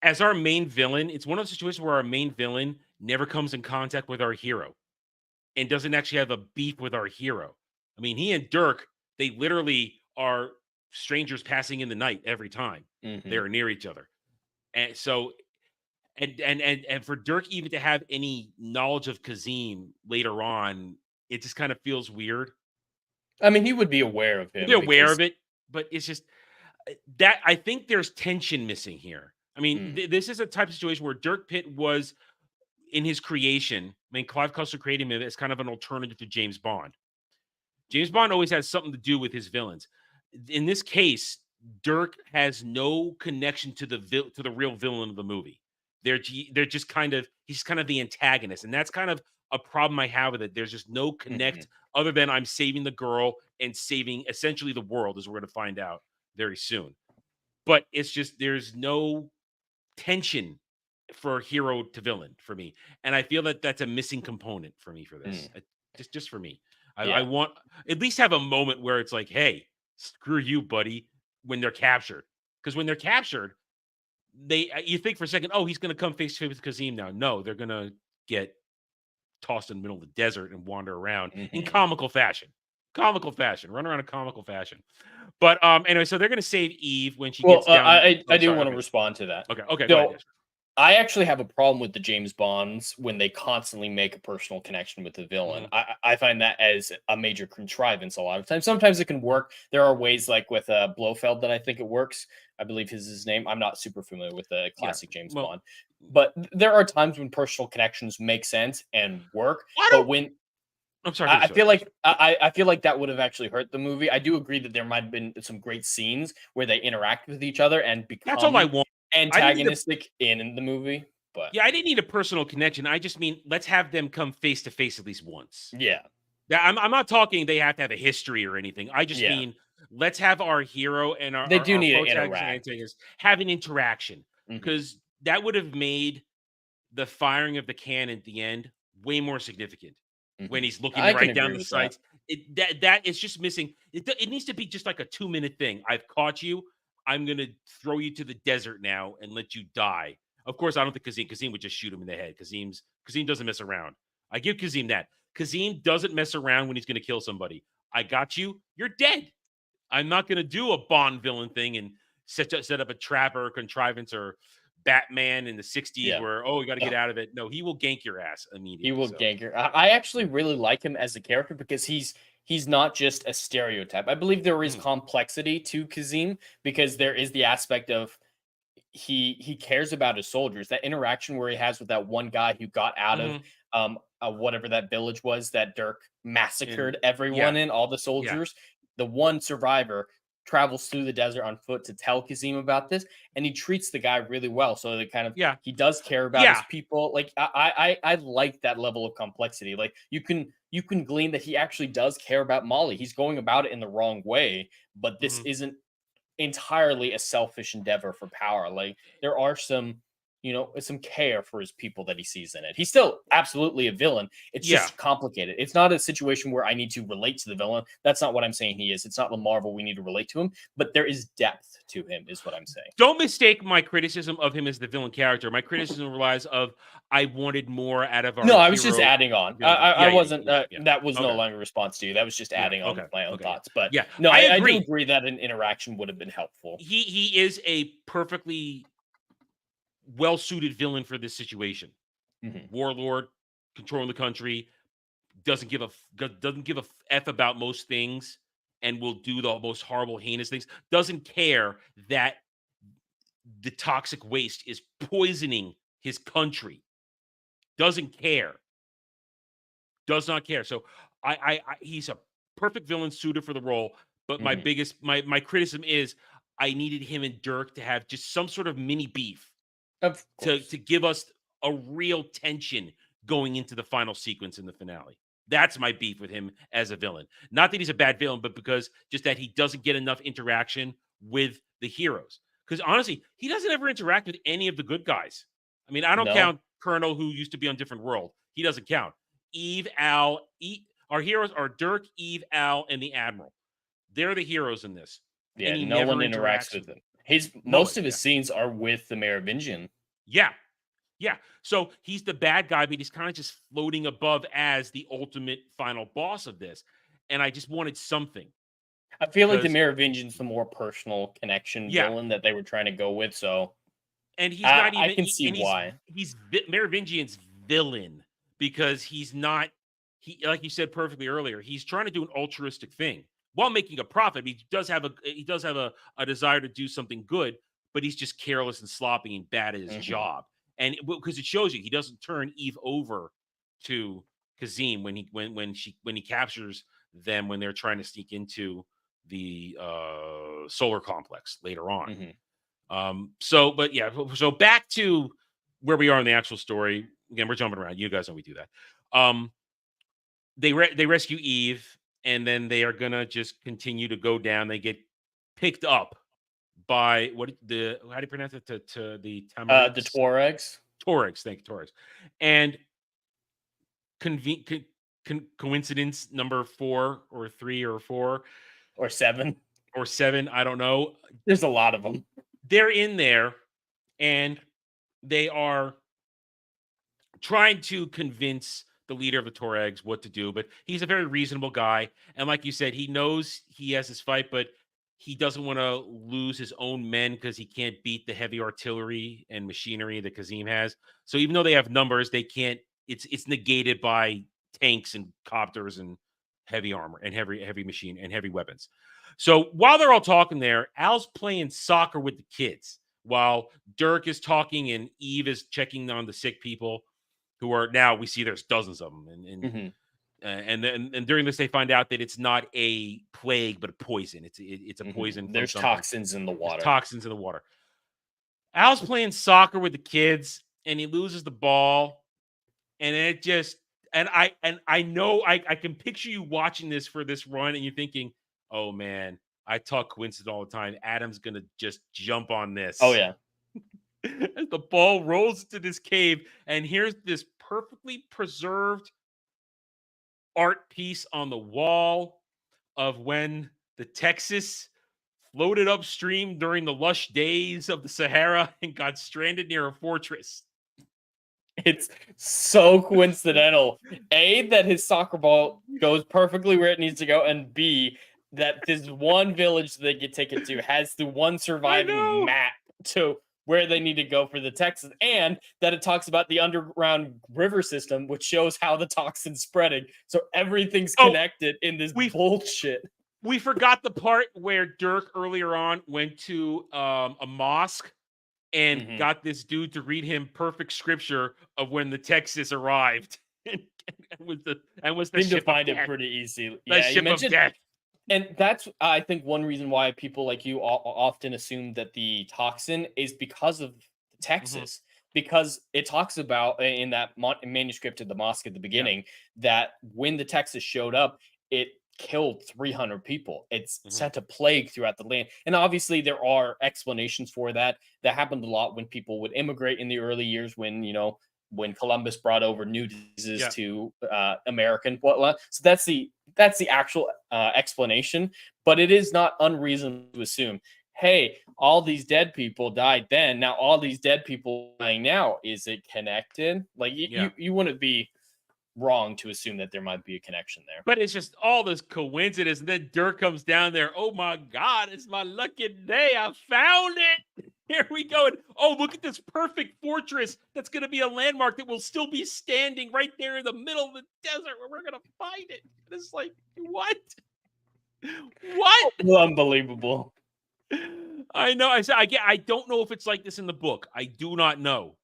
As our main villain, it's one of those situations where our main villain never comes in contact with our hero and doesn't actually have a beef with our hero. I mean, he and Dirk, they literally are strangers passing in the night every time they're near each other. And so, and for Dirk even to have any knowledge of Kazim later on, it just kind of feels weird. I mean, he would be aware of him. Be aware of it, but it's just that I think there's tension missing here. I mean, this is a type of situation where Dirk Pitt was in his creation. I mean, Clive Cussler created him as kind of an alternative to James Bond. James Bond always has something to do with his villains. In this case, Dirk has no connection to the real villain of the movie. They're just he's kind of the antagonist, and that's kind of a problem I have with it. There's just no connect other than I'm saving the girl and saving essentially the world, as we're going to find out very soon. But it's just there's no tension for hero to villain for me, and I feel that that's a missing component for me for this. Just for me, I want at least have a moment where it's like, hey, screw you, buddy, when they're captured. Because when they're captured, you think for a second, oh, he's going to come face to face with Kazim now. No, they're going to get tossed in the middle of the desert and wander around in comical fashion. Run around in comical fashion. But anyway, so they're going to save Eve when she gets down. I do want to respond to that. Okay. So, I actually have a problem with the James Bonds when they constantly make a personal connection with the villain. I find that as a major contrivance a lot of times. Sometimes it can work. There are ways, like with Blofeld, that I think it works. I believe is his name. I'm not super familiar with the classic James Bond. But there are times when personal connections make sense and work. But when I'm sorry. I feel like I feel like that would have actually hurt the movie. I do agree that there might have been some great scenes where they interact with each other and That's all I become want. antagonistic in the movie. But Yeah, I didn't need a personal connection. I just mean let's have them come face to face at least once. yeah, Yeah, I'm not talking they have to have a history or anything. I just Yeah. mean let's have our hero and our They do our need to protagonist and interact. antagonist have an interaction Mhm. because that would have made the firing of the cannon at the end way more significant when he's looking I can right down agree the with that. sights. That is just missing. It needs to be just like a 2-minute thing. I've caught you. I'm gonna throw you to the desert now and let you die. Of course, I don't think Kazim would just shoot him in the head. Kazim doesn't mess around. I give Kazim that. Kazim doesn't mess around when he's gonna kill somebody. I got you. You're dead. I'm not gonna do a Bond villain thing and set up a trap or a contrivance or Batman in the 60s Yeah. where, oh, you got to get out of it. No, he will gank your ass immediately. He will gank her. I actually really like him as a character because he's not just a stereotype. I believe there is complexity to Kazim because there is the aspect of he cares about his soldiers. That interaction where he has with that one guy who got out of whatever that village was that Dirk massacred everyone in, all the soldiers. The one survivor travels through the desert on foot to tell Kazim about this, and he treats the guy really well. So that kind of he does care about his people. Like I like that level of complexity. Like you can glean that he actually does care about Molly. He's going about it in the wrong way, but this isn't entirely a selfish endeavor for power. Like there are some care for his people that he sees in it. He's still absolutely a villain. It's just complicated. It's not a situation where I need to relate to the villain. That's not what I'm saying he is. It's not the Marvel we need to relate to him, but there is depth to him is what I'm saying. Don't mistake my criticism of him as the villain character. My criticism relies of I wanted more out of our No, I was just adding on. I wasn't that was no Okay. longer a response to you. That was just adding on my own thoughts. But Yeah. no, I I do agree. agree that an interaction would have been helpful. He is a perfectly well-suited villain for this situation. Warlord, controlling the country, doesn't give a f about most things, and will do the most horrible, heinous things. Doesn't care that the toxic waste is poisoning his country. Doesn't care. Does not care. So he's a perfect villain suited for the role. But my biggest my criticism is I needed him and Dirk to have just some sort of mini beef to give us a real tension going into the final sequence in the finale. That's my beef with him as a villain. Not that he's a bad villain, but because just that he doesn't get enough interaction with the heroes. Because honestly, he doesn't ever interact with any of the good guys. I mean, I don't count Colonel, who used to be on Different World. He doesn't count. Eve, Al, our heroes are Dirk, Eve, Al, and the Admiral. They're the heroes in this. Yeah, no one interacts with him. Most of his scenes are with the Merovingian. Yeah. So he's the bad guy, but he's kind of just floating above as the ultimate final boss of this. And I just wanted something. I feel like the Merovingian's the more personal connection villain that they were trying to go with. So, and he's not even. I can see why he's Merovingian's villain because he's not. He, like you said perfectly earlier, he's trying to do an altruistic thing while making a profit. He does have a desire to do something good, but he's just careless and sloppy and bad at his job. And because it shows you, he doesn't turn Eve over to Kazim when he captures them when they're trying to sneak into the solar complex later on. So back to where we are in the actual story. Again, we're jumping around. You guys know we do that. They rescue Eve, and then they are gonna just continue to go down. They get picked up by how do you pronounce it? To the Tamariks? The Tuaregs. Thank you, Tuaregs. And coincidence number 4 or 3 or 4 or 7 or 7, I don't know. There's a lot of them. They're in there, and they are trying to convince the leader of the Tuaregs what to do, but he's a very reasonable guy. And like you said, he knows he has his fight, but he doesn't want to lose his own men because he can't beat the heavy artillery and machinery that Kazim has. So even though they have numbers, they can't. It's negated by tanks and copters and heavy armor and heavy machine and heavy weapons. So while they're all talking there, Al's playing soccer with the kids while Dirk is talking and Eve is checking on the sick people who are now, we see there's dozens of them. And And during this, they find out that it's not a plague, but a poison. It's a poison. From There's something. toxins in the water. There's toxins in the water. Al's playing soccer with the kids, and he loses the ball, and it just I know I can picture you watching this for this run, and you're thinking, oh man, I talk coincidence all the time. Adam's gonna just jump on this. Oh yeah. As the ball rolls into this cave, and here's this perfectly preserved art piece on the wall of when the Texas floated upstream during the lush days of the Sahara and got stranded near a fortress. It's so coincidental. A, that his soccer ball goes perfectly where it needs to go, and B, that this one village they get taken to has the one surviving map to where they need to go for the Texas, and that it talks about the underground river system, which shows how the toxin's spreading. So everything's connected in this bullshit. We forgot the part where Dirk earlier on went to a mosque and got this dude to read him perfect scripture of when the Texas arrived. and was the ship to find it pretty easy. The ship of death. And that's, I think, one reason why people like you often assume that the toxin is because of Texas, because it talks about in that manuscript of the mosque at the beginning that when the Texas showed up, it killed 300 people. It's sent a plague throughout the land. And obviously there are explanations for that. That happened a lot when people would immigrate in the early years when Columbus brought over new diseases to America and whatnot. So that's the actual explanation. But it is not unreasonable to assume, hey, all these dead people died then. Now all these dead people dying now. Is it connected? Like you wouldn't be wrong to assume that there might be a connection there. But it's just all this coincidence. And then Dirk comes down there. Oh my God, it's my lucky day. I found it. Here we go. And oh, look at this perfect fortress that's going to be a landmark that will still be standing right there in the middle of the desert where we're going to find it. And it's like, what? What? Unbelievable. I know. I don't know if it's like this in the book. I do not know.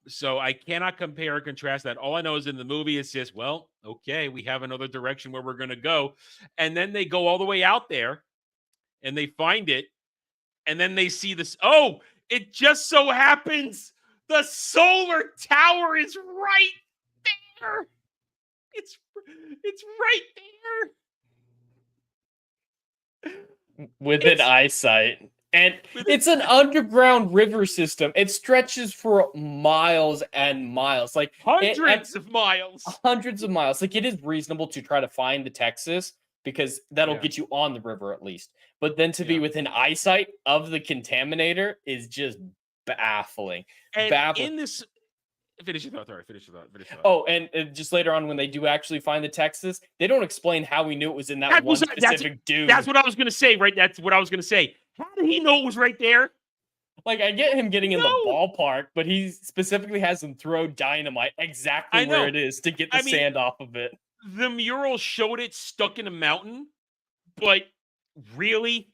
So I cannot compare or contrast that. All I know is in the movie, it's just, well, okay, we have another direction where we're going to go. And then they go all the way out there and they find it. And then they see this. Oh, it just so happens the solar tower is right there. It's right there. Within eyesight. And it's an underground river system. It stretches for miles and miles. Like hundreds of miles. Hundreds of miles. Like it is reasonable to try to find the Texas because that'll get you on the river at least. But then to be within eyesight of the contaminator is just baffling. And in this, finish your thought. Oh, and just later on when they do actually find the Texas, they don't explain how we knew it was in that one specific dude. That's what I was going to say, right? That's what I was going to say. How did he know it was right there? Like, I get him getting in the ballpark, but he specifically has him throw dynamite exactly where it is to get the sand off of it. The mural showed it stuck in a mountain, but really?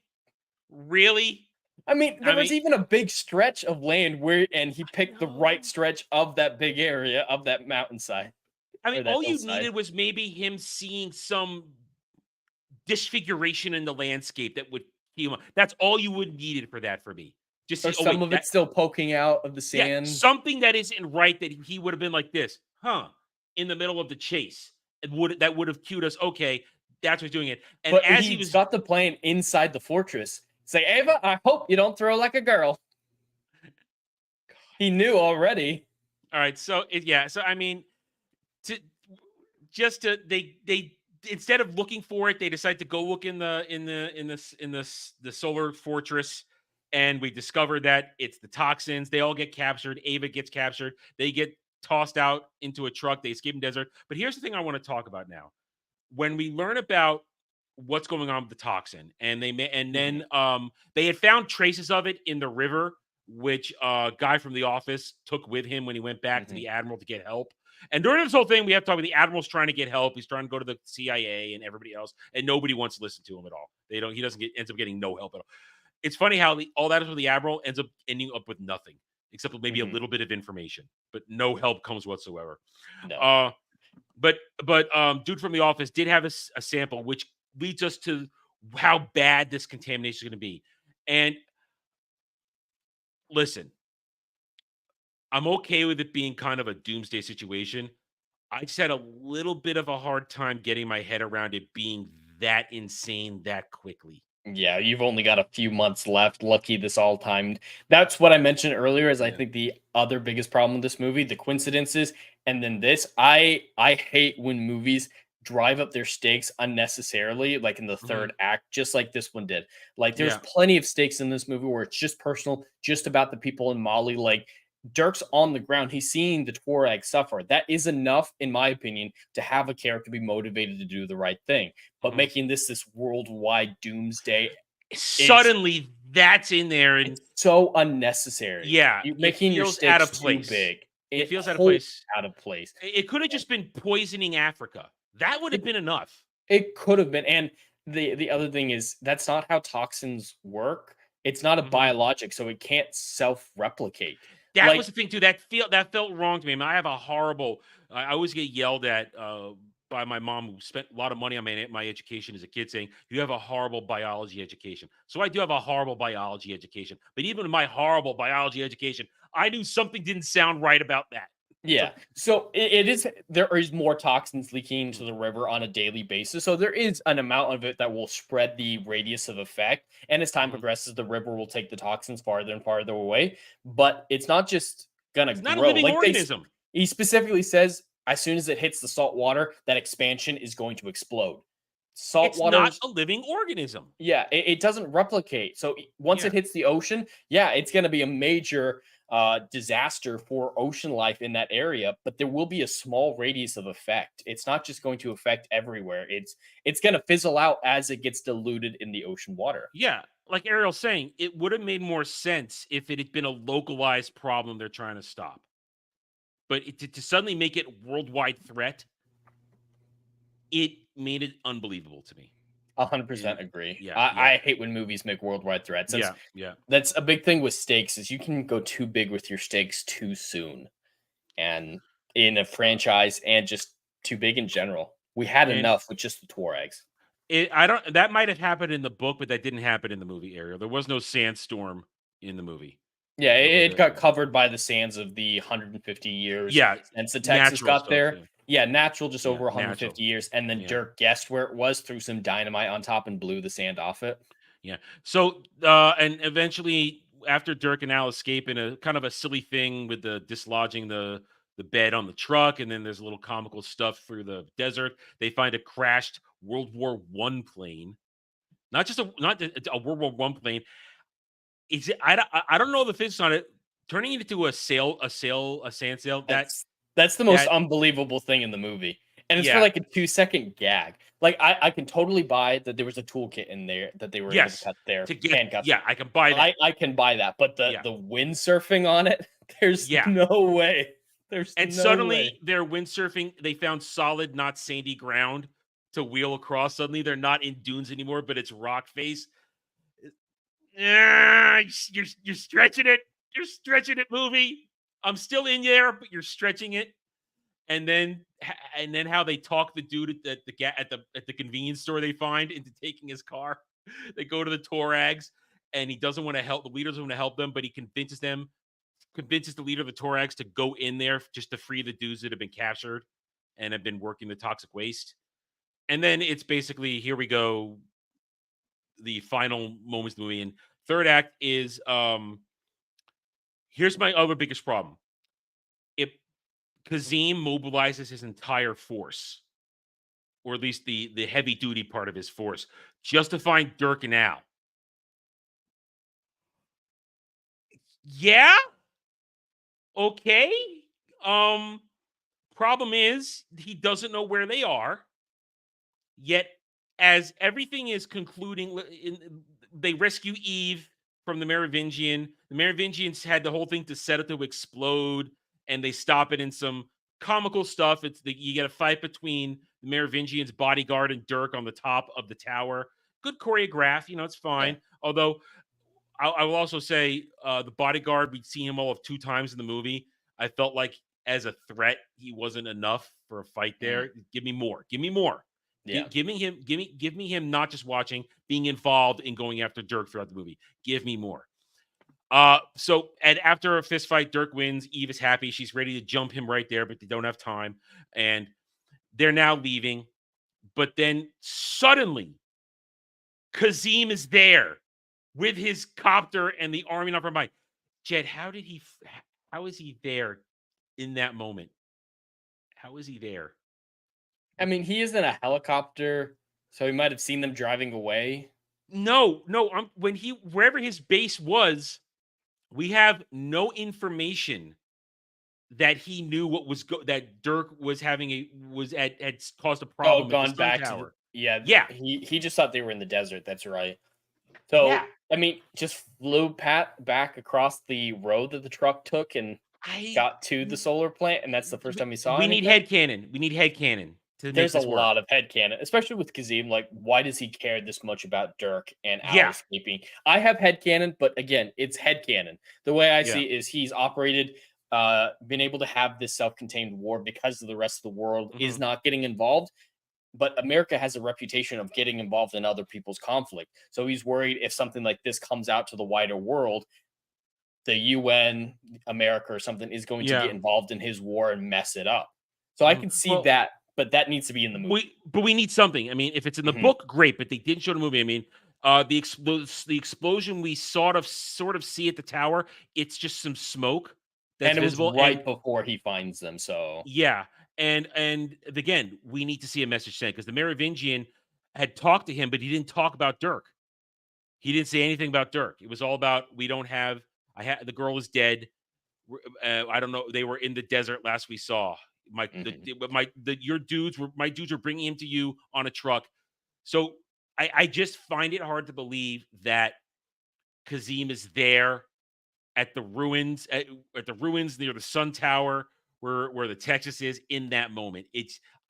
I mean, there was even a big stretch of land and he picked the right stretch of that big area of that mountainside. I mean, all you needed was maybe him seeing some disfiguration in the landscape that would heal him. That's all you would needed for that for me. Just or some of it still poking out of the sand. Yeah, something that isn't right that he would have been like this, in the middle of the chase. That would have cued us, okay, that's what's doing it. And but as he got the plane inside the fortress. Say, Ava, I hope you don't throw like a girl. He knew already. All right, so I mean, they instead of looking for it, they decide to go look in the solar fortress, and we discover that it's the toxins. They all get captured. Ava gets captured. They get tossed out into a truck. They escape in the desert. But here's the thing I want to talk about now. When we learn about what's going on with the toxin, and then they had found traces of it in the river, which a guy from the office took with him when he went back to the Admiral to get help. And during this whole thing, we have to talk about the Admiral's trying to get help. He's trying to go to the CIA and everybody else, and nobody wants to listen to him at all. He ends up getting no help at all. It's funny how all that is with the Admiral ends up ending up with nothing, except maybe a little bit of information, but no help comes whatsoever. No. But dude from The Office did have a sample, which leads us to how bad this contamination is going to be. And listen, I'm okay with it being kind of a doomsday situation. I just had a little bit of a hard time getting my head around it being that insane that quickly. Yeah, you've only got a few months left. Lucky this all timed. That's what I mentioned earlier. Is I think the other biggest problem with this movie, the coincidences, and then this. I hate when movies drive up their stakes unnecessarily, like in the third act, just like this one did. Like there's plenty of stakes in this movie where it's just personal, just about the people in Mali. Like Dirk's on the ground. He's seeing the Tuareg suffer. That is enough, in my opinion, to have a character be motivated to do the right thing. But making this worldwide doomsday, suddenly that's in there, and it's so unnecessary. Yeah, making your stakes out of place. too big. It feels out of place. Out of place. It could have just been poisoning Africa. That would have been enough. It could have been. And the other thing is that's not how toxins work. It's not a biologic, so it can't self-replicate. That was the thing too. That felt wrong to me. I mean, I have a horrible. I always get yelled at by my mom, who spent a lot of money on my education as a kid, saying you have a horrible biology education. So I do have a horrible biology education. But even in my horrible biology education, I knew something didn't sound right about that. Yeah. So it is. There is more toxins leaking into the river on a daily basis. So there is an amount of it that will spread the radius of effect. And as time progresses, the river will take the toxins farther and farther away. But it's not just gonna grow. Not a living organism. He specifically says as soon as it hits the salt water, that expansion is going to explode. Salt water. It's not a living organism. Yeah, it doesn't replicate. So once it hits the ocean, it's going to be a major disaster for ocean life in that area, but there will be a small radius of effect. It's not just going to affect everywhere. It's going to fizzle out as it gets diluted in the ocean water. Yeah, like Ariel's saying, it would have made more sense if it had been a localized problem they're trying to stop. But to suddenly make it worldwide threat, it made it unbelievable to me. 100% agree. Yeah, I hate when movies make worldwide threats. That's a big thing with stakes is you can go too big with your stakes too soon. And in a franchise and just too big in general. We had enough with just the Tuaregs. That might have happened in the book, but that didn't happen in the movie, Ariel. There was no sandstorm in the movie. Yeah, it got covered by the sands of the 150 years. Yeah, since the Texas got there. Stuff, yeah, natural, just over 150 natural. years. And then Dirk guessed where it was, threw some dynamite on top and blew the sand off it. Yeah. So, and eventually, after Dirk and Al escape in a kind of a silly thing with the dislodging the bed on the truck, and then there's a little comical stuff through the desert, they find a crashed World War I plane. Not a World War I plane. I don't know the physics on it. Turning it into a sand sail. That's the most unbelievable thing in the movie. And it's for like a 2-second gag. Like I can totally buy that there was a toolkit in there that they were able to cut their handcuffs. Yeah, I can buy that. I can buy that. But the windsurfing on it, there's no way. Suddenly they're windsurfing. They found solid, not sandy ground to wheel across. Suddenly they're not in dunes anymore, but it's rock face. You're stretching it. You're stretching it, movie. I'm still in there, but you're stretching it. And then how they talk the dude at the convenience store they find into taking his car. They go to the Tuaregs, and he doesn't want to help. The leader doesn't want to help them, but he convinces the leader of the Tuaregs to go in there just to free the dudes that have been captured and have been working the toxic waste. And then it's basically, here we go, the final moments of the movie. And third act is here's my other biggest problem. If Kazim mobilizes his entire force, or at least the heavy duty part of his force, just to find Dirk and Al. Yeah. Okay. Problem is he doesn't know where they are. Yet, as everything is concluding, they rescue Eve from the Merovingian. The Merovingians had the whole thing to set it to explode, and they stop it in some comical stuff. You get a fight between the Merovingians' bodyguard and Dirk on the top of the tower. Good choreograph, it's fine. Yeah. Although I will also say the bodyguard, we'd seen him all of 2 times in the movie. I felt like as a threat, he wasn't enough for a fight there. Give me more. Give me more. Yeah. Give me him not just watching, being involved in going after Dirk throughout the movie. Give me more. So and after a fist fight, Dirk wins. Eve is happy. She's ready to jump him right there, but they don't have time. And they're now leaving. But then suddenly, Kazim is there with his copter and the army not from behind. Jed, how is he there in that moment? How is he there? I mean, he is in a helicopter, so he might have seen them driving away. No. Wherever his base was, we have no information that he knew what was that Dirk was had caused a problem. Gone back tower. Yeah. He just thought they were in the desert. That's right. So Yeah. I mean, just flew back across the road that the truck took and got to the solar plant, and that's the first time we saw. We need headcanon. We need headcanon. There's a lot of headcanon, especially with Kazim. Like, why does he care this much about Dirk and Al escaping? I have headcanon, but again, it's headcanon. The way I see it is he's operated, been able to have this self-contained war because the rest of the world is not getting involved. But America has a reputation of getting involved in other people's conflict. So he's worried if something like this comes out to the wider world, the UN, America or something is going to get involved in his war and mess it up. So I can see that, but that needs to be in the movie. But we need something. I mean, if it's in the book, great, but they didn't show the movie. I mean, the explosion we sort of see at the tower, it's just some smoke that's visible. It was right before he finds them, so... Yeah. And again, we need to see a message sent because the Merovingian had talked to him, but he didn't talk about Dirk. He didn't say anything about Dirk. It was all about the girl is dead. I don't know. They were in the desert last we saw. My dudes were bringing him to you on a truck. So I just find it hard to believe that Kazim is there at the ruins at the ruins near the Sun Tower. Where the Texas is in that moment.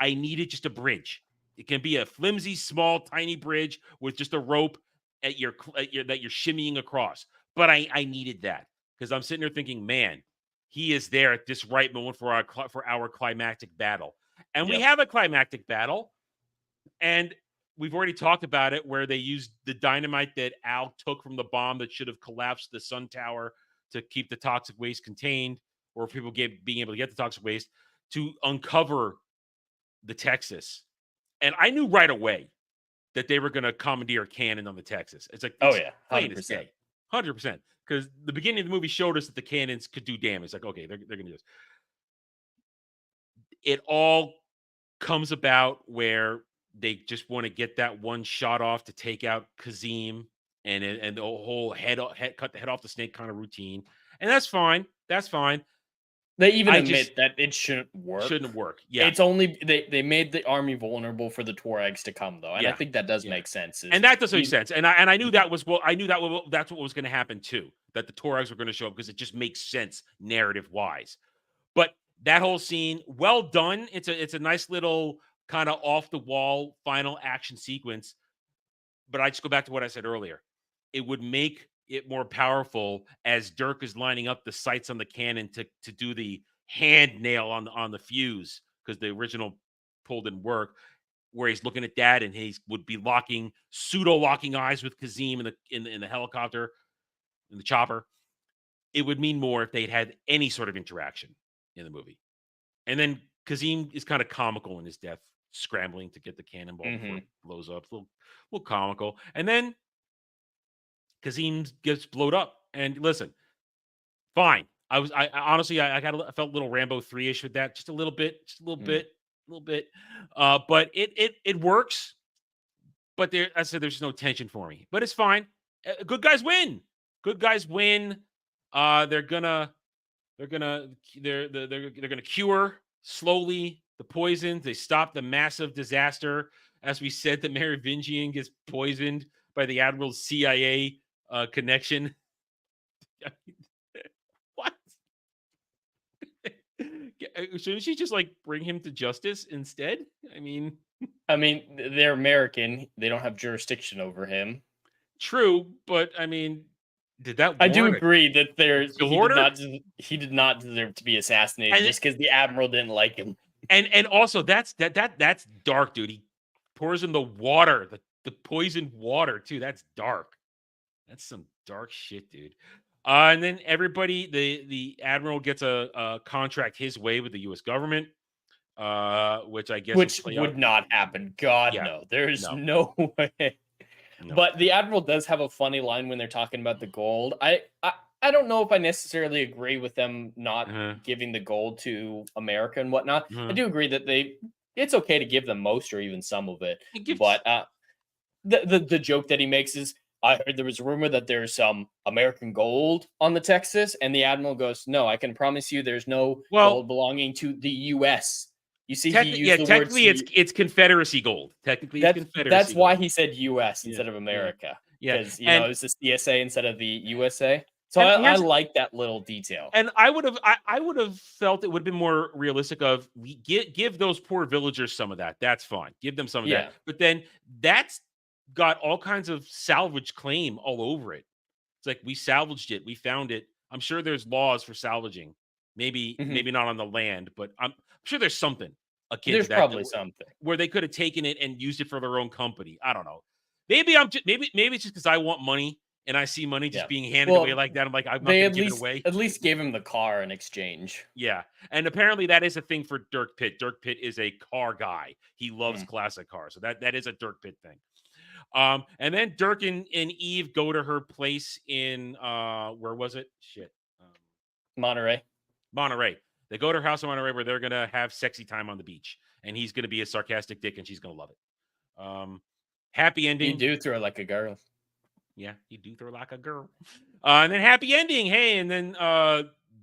I needed just a bridge. It can be a flimsy, small, tiny bridge with just a rope that you're shimmying across. But I needed that because I'm sitting there thinking, man, he is there at this right moment for our climactic battle. And we have a climactic battle. And we've already talked about it where they used the dynamite that Al took from the bomb that should have collapsed the Sun Tower to keep the toxic waste contained, or people being able to get the toxic waste to uncover the Texas. And I knew right away that they were going to commandeer a cannon on the Texas. It's like, 100%. 100%. Because the beginning of the movie showed us that the cannons could do damage. Like, okay, they're going to do this. It all comes about where they just want to get that one shot off to take out Kazim and the whole cut the head off the snake kind of routine. And that's fine. That's fine. They even admit that it shouldn't work. Shouldn't work. Yeah. It's only they made the army vulnerable for the Tuaregs to come though. And I think that does make sense. And that does make sense. And I knew that was that's what was going to happen too. That the Tuaregs were going to show up because it just makes sense narrative wise. But that whole scene, well done. It's a nice little kind of off the wall final action sequence. But I just go back to what I said earlier. It would make it more powerful as Dirk is lining up the sights on the cannon to do the hand nail on the fuse because the original pull didn't work. Where he's looking at that and he would be pseudo locking eyes with Kazim in the helicopter, in the chopper. It would mean more if they'd had any sort of interaction in the movie. And then Kazim is kind of comical in his death, scrambling to get the cannonball before it blows up. A little comical. And then Kazim gets blowed up. And listen, fine. I honestly felt a little Rambo 3-ish with that, just a little bit. But it works. But I said there's no tension for me. But it's fine. Good guys win. They're gonna cure slowly the poisons. They stop the massive disaster. As we said, the Merovingian gets poisoned by the Admiral's CIA connection. What? Shouldn't she just bring him to justice instead? I mean, they're American. They don't have jurisdiction over him. True, but I mean, Did that? I do agree that he did not deserve to be assassinated just because the admiral didn't like him. And also that's dark, dude. He pours in the water, the poisoned water too. That's dark. That's some dark shit, dude. And then everybody, the admiral gets a contract his way with the U.S. government, which I guess would not happen. God, no. There's no way. No. But the admiral does have a funny line when they're talking about the gold. I don't know if I necessarily agree with them not giving the gold to America and whatnot. I do agree that it's okay to give them most or even some of it. But the joke that he makes is, I heard there was a rumor that there's some American gold on the Texas, and the admiral goes, "No, I can promise you, there's no gold belonging to the U.S." You see, technically it's Confederacy gold. Technically, it's Confederacy. That's why he said U.S. instead of America. Because it was the CSA instead of the USA. So I like that little detail. And I would have felt it would have been more realistic of give those poor villagers some of that. That's fine. Give them some of that. But then that's got all kinds of salvage claim all over it. It's like, we salvaged it, we found it. I'm sure there's laws for salvaging. Maybe not on the land, but I'm sure there's something akin there's to that. Probably something where they could have taken it and used it for their own company. I don't know. Maybe it's just because I want money and I see money just being handed away like that. I'm like, I'm not going to give it away. At least gave him the car in exchange. Yeah. And apparently that is a thing for Dirk Pitt. Dirk Pitt is a car guy. He loves classic cars. So that is a Dirk Pitt thing. And then Dirk and Eve go to her place in where was it? Shit. Monterey. They go to her house in Monterey where they're gonna have sexy time on the beach, and he's gonna be a sarcastic dick, and she's gonna love it. Happy ending. You do throw like a girl. Yeah, you do throw like a girl. And then happy ending. Hey, and then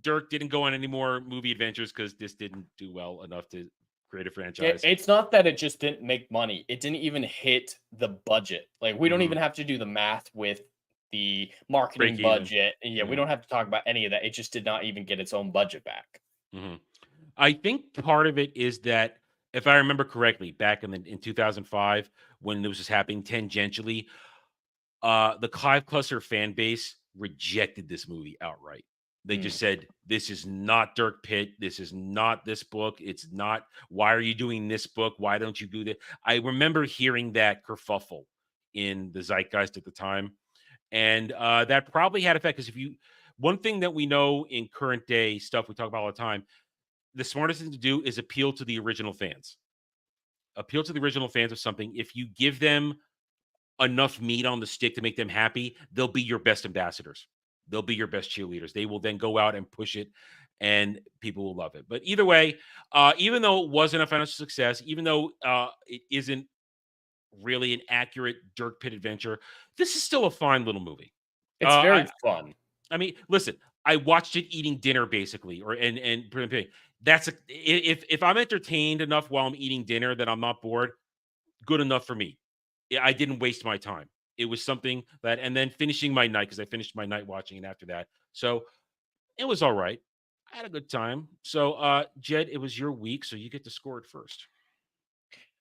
Dirk didn't go on any more movie adventures because this didn't do well enough to create a franchise. It's not that it just didn't make money. It didn't even hit the budget. Like, we don't even have to do the math with the marketing budget. Yeah, we don't have to talk about any of that. It just did not even get its own budget back. I think part of it is that, if I remember correctly, back in 2005, when this was happening tangentially, the Clive Cluster fan base rejected this movie outright. They just said, this is not Dirk Pitt. This is not this book. It's not, why are you doing this book? Why don't you do that? I remember hearing that kerfuffle in the zeitgeist at the time. And that probably had effect, because one thing that we know in current day stuff we talk about all the time, the smartest thing to do is appeal to the original fans. Appeal to the original fans of something. If you give them enough meat on the stick to make them happy, they'll be your best ambassadors. They'll be your best cheerleaders. They will then go out and push it, and people will love it. But either way, even though it wasn't a financial success, even though it isn't really an accurate Dirk Pitt adventure, this is still a fine little movie. It's very fun. I mean, listen, I watched it eating dinner basically, if I'm entertained enough while I'm eating dinner that I'm not bored, good enough for me. I didn't waste my time. It was something that, and then finishing my night, because I finished my night watching it after that. So it was all right. I had a good time. So, Jed, it was your week, so you get to score it first.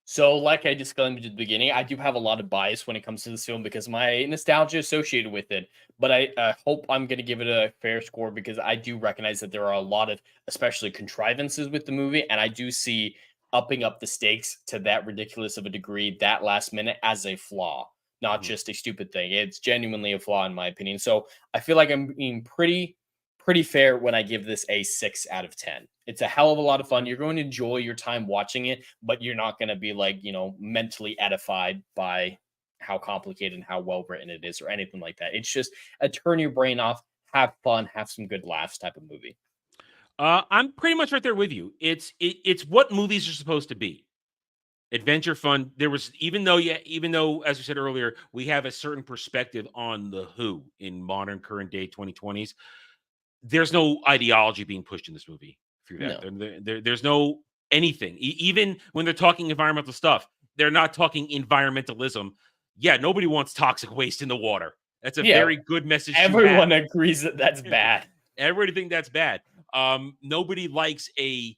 So, like I disclaimed at the beginning, I do have a lot of bias when it comes to this film because my nostalgia associated with it. But I hope I'm going to give it a fair score because I do recognize that there are a lot of, especially contrivances with the movie, and I do see upping up the stakes to that ridiculous of a degree that last minute as a flaw, not just a stupid thing. It's genuinely a flaw in my opinion. So I feel like I'm being pretty fair when I give this a 6 out of 10. It's a hell of a lot of fun. You're going to enjoy your time watching it, but you're not going to be like, mentally edified by how complicated and how well written it is or anything like that. It's just a turn your brain off, have fun, have some good laughs type of movie. I'm pretty much right there with you. It's what movies are supposed to be. Adventure fun. There was, even though, as we said earlier, we have a certain perspective on the Who in modern current day 2020s. There's no ideology being pushed in this movie through that. No. There's no anything. Even when they're talking environmental stuff, they're not talking environmentalism. Yeah, nobody wants toxic waste in the water. That's a very good message. Everyone agrees that that's bad. Everybody think that's bad. Nobody likes a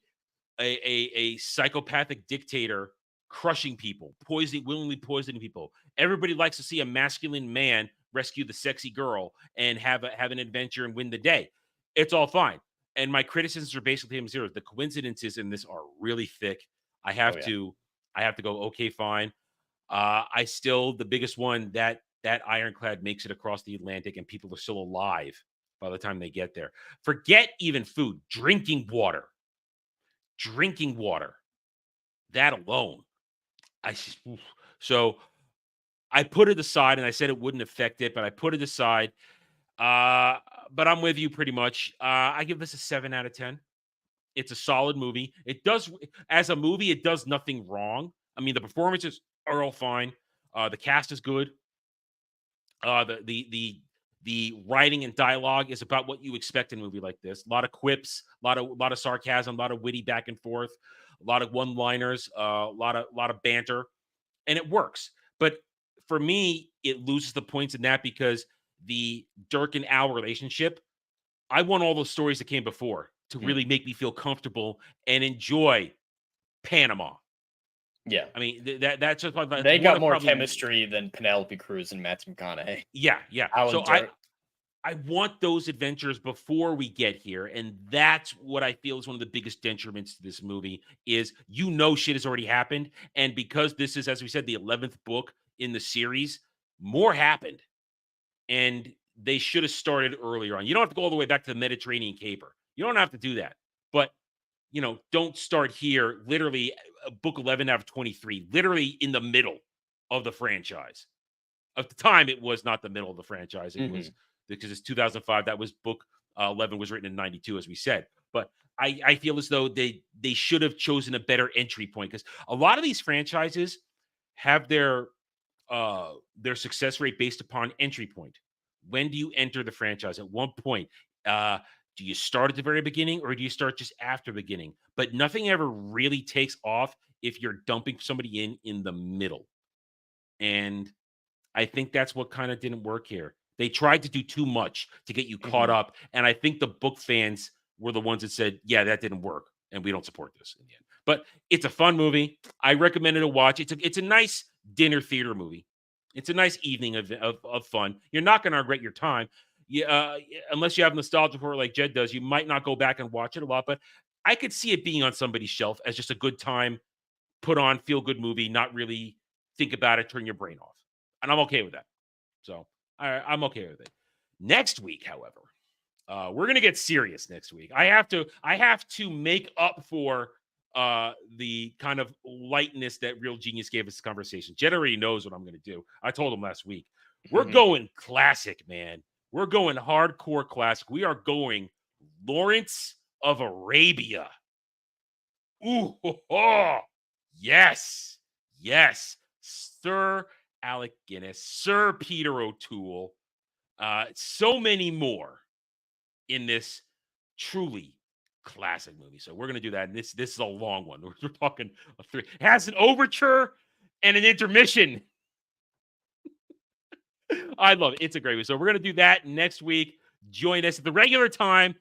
psychopathic dictator crushing people, willingly poisoning people. Everybody likes to see a masculine man rescue the sexy girl and have an adventure and win the day. It's all fine. And my criticisms are basically him zero. The coincidences in this are really thick. I have to go, okay, fine. The biggest one, that ironclad makes it across the Atlantic and people are still alive by the time they get there. Forget even food, drinking water. That alone. So I put it aside, and I said it wouldn't affect it, but I put it aside. But I'm with you pretty much. I give this a 7 out of 10. It's a solid movie. It does, as a movie, it does nothing wrong. I mean, the performances are all fine. The cast is good. The writing and dialogue is about what you expect in a movie like this. A lot of quips, a lot of sarcasm, a lot of witty back and forth, a lot of one-liners, a lot of banter, and it works. But for me, it loses the points in that because the Dirk and Al relationship, I want all those stories that came before to really make me feel comfortable and enjoy Panama. Yeah, I mean that's just they got more chemistry than Penelope Cruz and Matthew McConaughey. Yeah. So I want those adventures before we get here, and that's what I feel is one of the biggest detriments to this movie. Is shit has already happened, and because this is, as we said, the 11th book in the series, more happened, and they should have started earlier on. You don't have to go all the way back to the Mediterranean caper. You don't have to do that, but don't start here. Literally, book 11 out of 23, literally in the middle of the franchise. At the time, it was not the middle of the franchise. It was because it's 2005. That was book 11 was written in 92, as we said. But I feel as though they should have chosen a better entry point, because a lot of these franchises have their success rate based upon entry point. When do you enter the franchise? At one point, do you start at the very beginning or do you start just after the beginning? But nothing ever really takes off if you're dumping somebody in the middle. And I think that's what kind of didn't work here. They tried to do too much to get you caught up. And I think the book fans were the ones that said, yeah, that didn't work, and we don't support this in the end. But it's a fun movie. I recommend it to watch. It's a nice dinner theater movie. It's a nice evening of fun. You're not going to regret your time. Unless you have nostalgia for it like Jed does, you might not go back and watch it a lot. But I could see it being on somebody's shelf as just a good time, put on, feel-good movie, not really think about it, turn your brain off. And I'm okay with that. So I'm okay with it. Next week, however, we're going to get serious next week. I have to make up for the kind of lightness that Real Genius gave us this conversation. Jed already knows what I'm going to do. I told him last week. We're going classic, man. We're going hardcore classic. We are going Lawrence of Arabia. Ooh, yes. Sir Alec Guinness, Sir Peter O'Toole, so many more in this truly classic movie. So we're going to do that. And this is a long one. We're talking a 3. It has an overture and an intermission. I love it. It's a great movie. So we're going to do that next week. Join us at the regular time,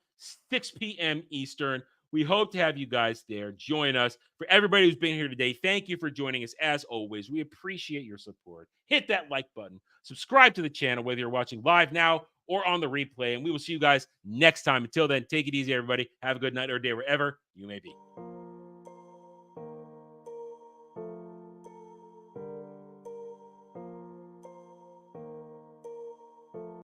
6 p.m. Eastern. We hope to have you guys there. Join us. For everybody who's been here today, thank you for joining us. As always, we appreciate your support. Hit that like button. Subscribe to the channel, whether you're watching live now or on the replay. And we will see you guys next time. Until then, take it easy, everybody. Have a good night or day wherever you may be.